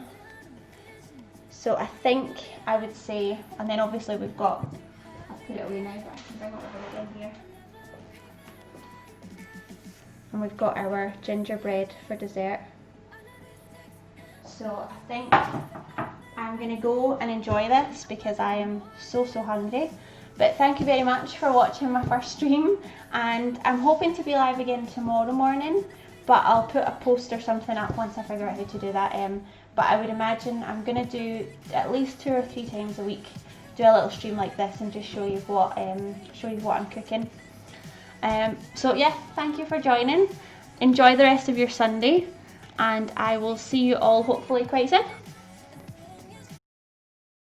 So I think I would say, and then obviously we've got, I'll put it away now, but I can bring it over again here. And we've got our gingerbread for dessert. So I think I'm gonna go and enjoy this, because I am so hungry. But thank you very much for watching my first stream, and I'm hoping to be live again tomorrow morning, but I'll put a post or something up once I figure out how to do that. But I would imagine I'm going to do at least 2 or 3 times a week, do a little stream like this and just show you what I'm cooking. So yeah, thank you for joining. Enjoy the rest of your Sunday, and I will see you all hopefully quite soon.